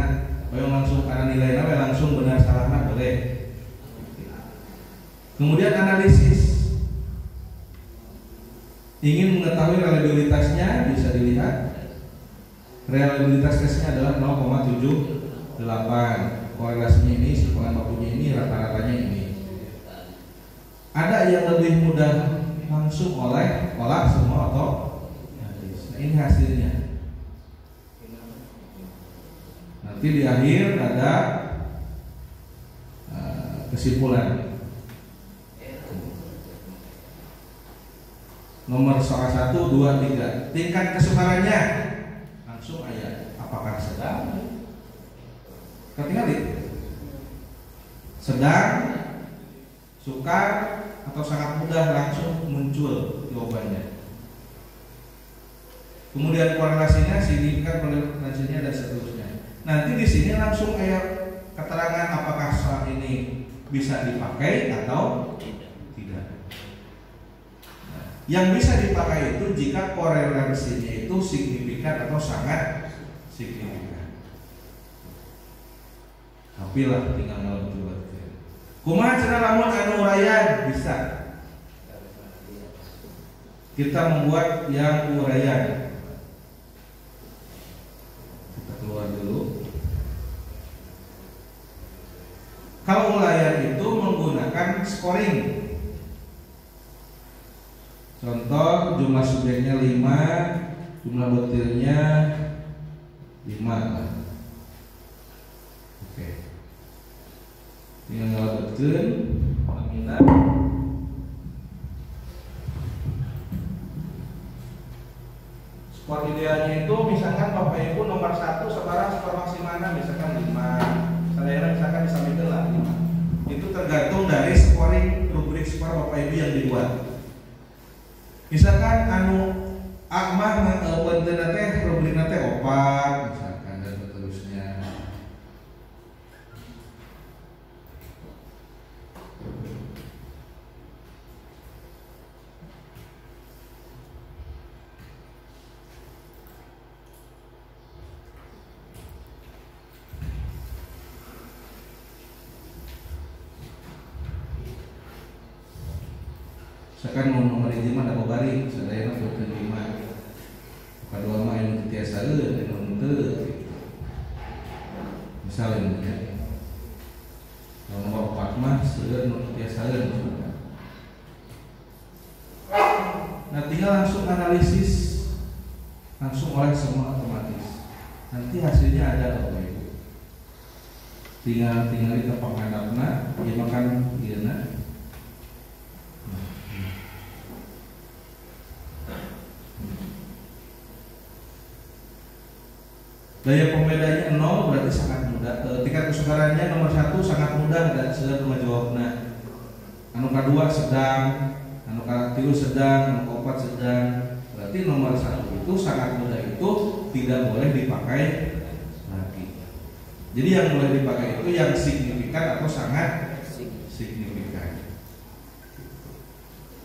yang langsung karena nilainya langsung benar salahnya boleh. Kemudian analisis, ingin mengetahui reliabilitasnya bisa dilihat. Reliabilitas tesnya adalah 0,78. Korelasinya ini, simpulan bakunya ini, rata-ratanya ini. Ada yang lebih mudah langsung olah semua atau nah, ini hasilnya. Nanti di akhir ada kesimpulan. Nomor soal 1, 2, 3. Tingkat kesukarannya langsung aja. Apakah sedang? Ketinggalan? Sedang, sukar, atau sangat mudah langsung muncul jawabannya. Kemudian korelasinya, signifikan korelasinya dan seterusnya. Nanti di sini langsung keterangan apakah soal ini bisa dipakai atau tidak. Nah, yang bisa dipakai itu jika korelasinya itu signifikan atau sangat signifikan. Tapi lah tinggal mencoba. Kumaha cenah lamun anu uraian bisa. Kita membuat yang uraian. Keluar dulu. Kalau uraian itu menggunakan scoring. Contoh jumlah subjeknya 5, jumlah butirnya 5. Oke. Tinggal ngalabeutkeun lamina. Skor idealnya itu misalkan Bapak Ibu nomor 1 sekarang skor maksimalnya misalkan 5. Saya misalkan disampaikan lah 5. Itu tergantung dari scoring rubrik skor Bapak Ibu yang dibuat. Misalkan anu Akmah bentenna teh rubrikna teh 4 misalkan dan seterusnya. Misalkan nomor hiji mah da bari, sadayana boten lima. Kadua mah anu tiasa eueuh, anu teu. Misalnya ya. Nomor 4 mah seueur nu tiasa eueuh. Nah, tinggal langsung analisis, langsung oleh semua otomatis. Nanti hasilnya ada Bapak Ibu. Tinggal di tempat ngadapna, ieu makan ieuna. Daya pembedanya 0 berarti sangat mudah. Tingkat kesukarannya nomor 1 sangat mudah dan sudah menjawabnya. Anu kedua sedang, anu katilu sedang, anu keempat sedang. Berarti nomor 1 itu sangat mudah itu tidak boleh dipakai lagi. Jadi yang boleh dipakai itu yang signifikan atau sangat signifikan.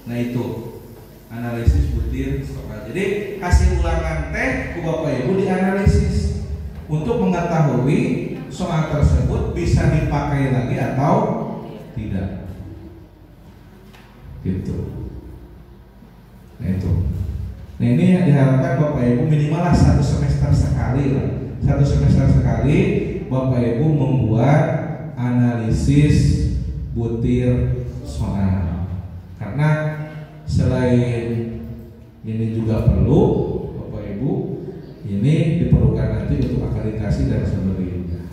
Nah itu analisis butir stokal. Jadi hasil ulangan teh ku Bapak Ibu dianalisis untuk mengetahui soal tersebut bisa dipakai lagi atau tidak. Gitu. Nah itu. Nah ini yang diharapkan Bapak Ibu minimal 1 semester sekali lah. 1 semester sekali Bapak Ibu membuat analisis butir soal. Karena selain ini juga perlu Bapak Ibu, ini diperlukan nanti untuk akreditasi dan sebagainya.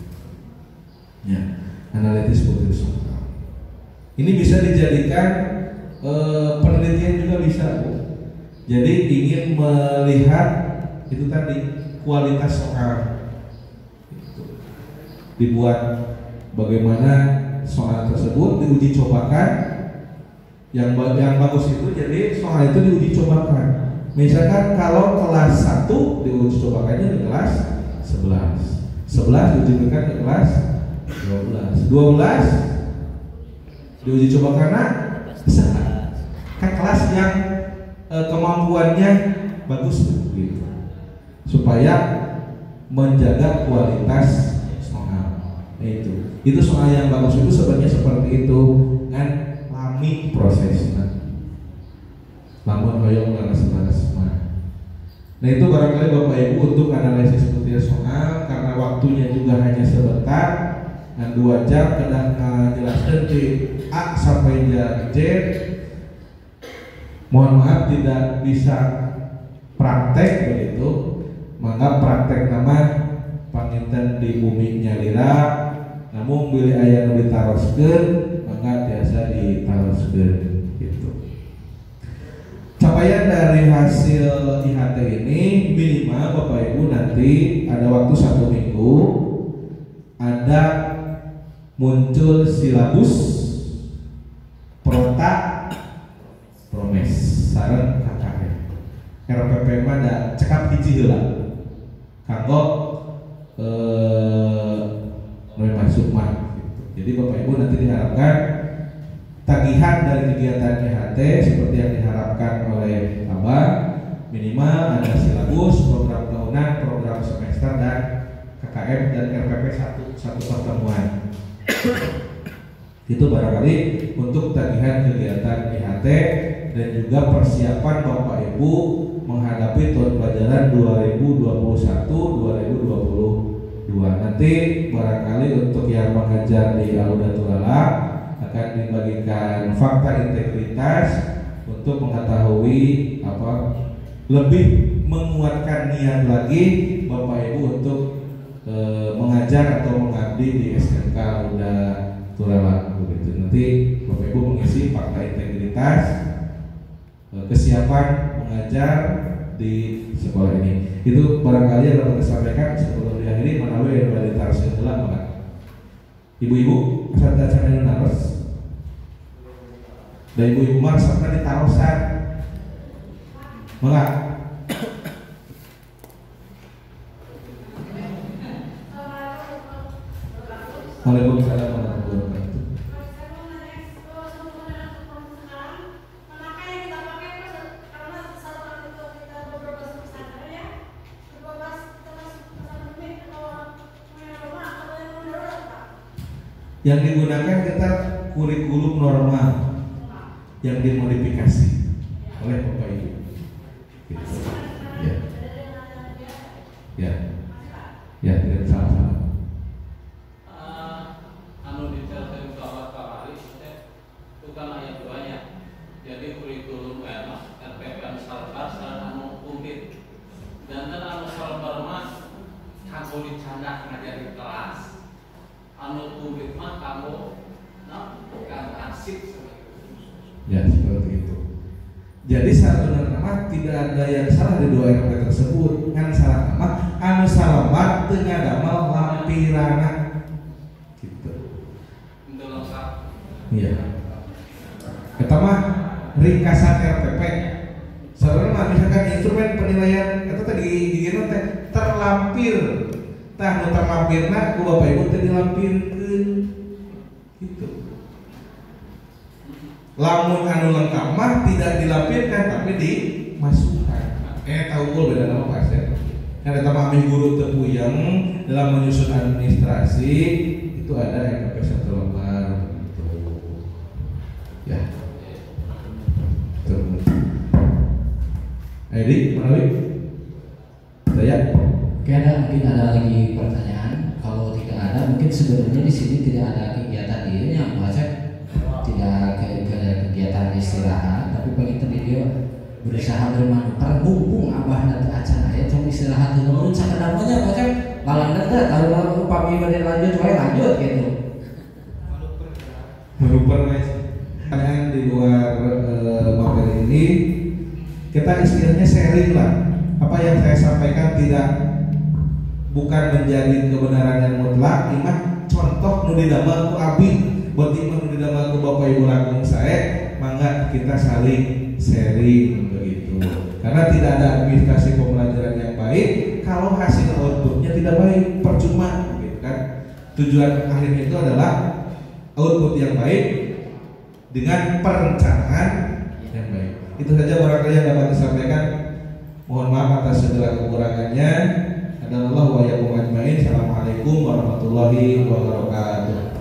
Ya, analisis butir soal. Ini bisa dijadikan penelitian juga bisa, Bu. Jadi ingin melihat itu tadi kualitas soal, dibuat bagaimana soal tersebut diuji cobakan. Yang bagus itu jadi soal itu diuji cobakan. Misalkan kalau kelas 1 diuji cobakannya di kelas 11, 11 diuji cobakan di kelas 12, 12 diuji cobakan kan kelas yang kemampuannya bagus gitu, supaya menjaga kualitas soal. Itu soal yang bagus itu sebenarnya seperti itu kan, lami prosesnya, lamun hoyong laras-laras. Nah itu barangkali Bapak Ibu untuk analisis butir soal, karena waktunya juga hanya sebentar dan 2 jam kedah jelaskan di A sampai Z. Mohon maaf tidak bisa praktek begitu, maka praktek nama panginten di bumi nyalira, namun bila aya nu ditaroskeun maka biasa ditaroskeun gitu. Capaian dari hasil IHT ini minimal Bapak Ibu nanti ada waktu 1 minggu, ada muncul silabus, prota, promes, sareng KKM. RPP mah da cekap hiji heula. Kanggo masuk mah gitu. Jadi Bapak Ibu nanti diharapkan tagihan dari kegiatan IHT seperti yang diharapkan oleh Abang, minimal ada silabus, program tahunan, program semester dan KKM dan RPP satu pertemuan. Itu barangkali untuk tagihan kegiatan IHT dan juga persiapan Bapak Ibu menghadapi tahun pelajaran 2021-2022. Nanti barangkali untuk yang mengajar di Audatul Alam akan dibagikan fakta integritas untuk mengetahui lebih menguatkan niat lagi Bapak Ibu untuk mengajar atau mengabdi di SMK Audatul Alam begitu. Nanti Bapak Ibu mengisi fakta integritas, kesiapan mengajar di sekolah ini. Itu barangkali yang dapat disampaikan sebelum diakhiri. Manawi yang dari tarasi dalam Pak. Ibu-ibu asal acara naros. Dan ibu-ibu mah serta di tarosan. Mangga. Waalaikumsalam warahmatullahi wabarakatuh. Yang digunakan kita kurikulum normal yang dimodifikasi. aku dicanda ngajar di kelas anu publik mah kamu kan arsip ya seperti itu. Jadi sebenarnya mah tidak ada yang salah di dua RP tersebut. Kan salah mah anu salamat teu ngadamel lampirana gitu. untuk lengkap. Iya. Eta mah ringkasan RPP. Sebenarnya mah misalkan instrumen penilaian eta tadi digieun teh terlampir. Tah nu terlampirna ku Bapak Ibu teh dilampirkeun gitu. Lamun anu lengkap mah tidak dilampirkan tapi dimasukkan. Tahu gol beda nama pasien. Kan eta mah guru teu puyeng dalam menyusun administrasi itu ada RPP 1 lembar gitu. Ya. Betul. Edi, Manawi. Saya. Oke, mungkin ada lagi pertanyaan. Kalau tidak ada, mungkin sebenarnya di sini tidak ada kegiatan ini yang bahasa tidak kegiatan istirahat, tapi pengen dia berusaha bermanfaat mumpung abah nanti acara ya cuma istirahat dulu menurut saya namanya baca malam nanti kalau upami bener lanjut lanjut gitu. Berupa pertanyaan di luar materi ini kita istilahnya sharing lah. Apa yang saya sampaikan tidak bukan menjadi kebenaran yang mutlak. Imah contoh nu didamel ku abi, buat imah nu didamel ku Bapak Ibu langkung sae, mangga kita saling sharing begitu. Karena tidak ada administrasi pembelajaran yang baik kalau hasil outputnya tidak baik, percuma gitu kan. Tujuan akhirnya itu adalah output yang baik dengan perencanaan yang baik. Itu saja barangkali yang dapat disampaikan. Mohon maaf atas segala kekurangannya. Adalah wa yakum ajmain. Assalamualaikum warahmatullahi wabarakatuh.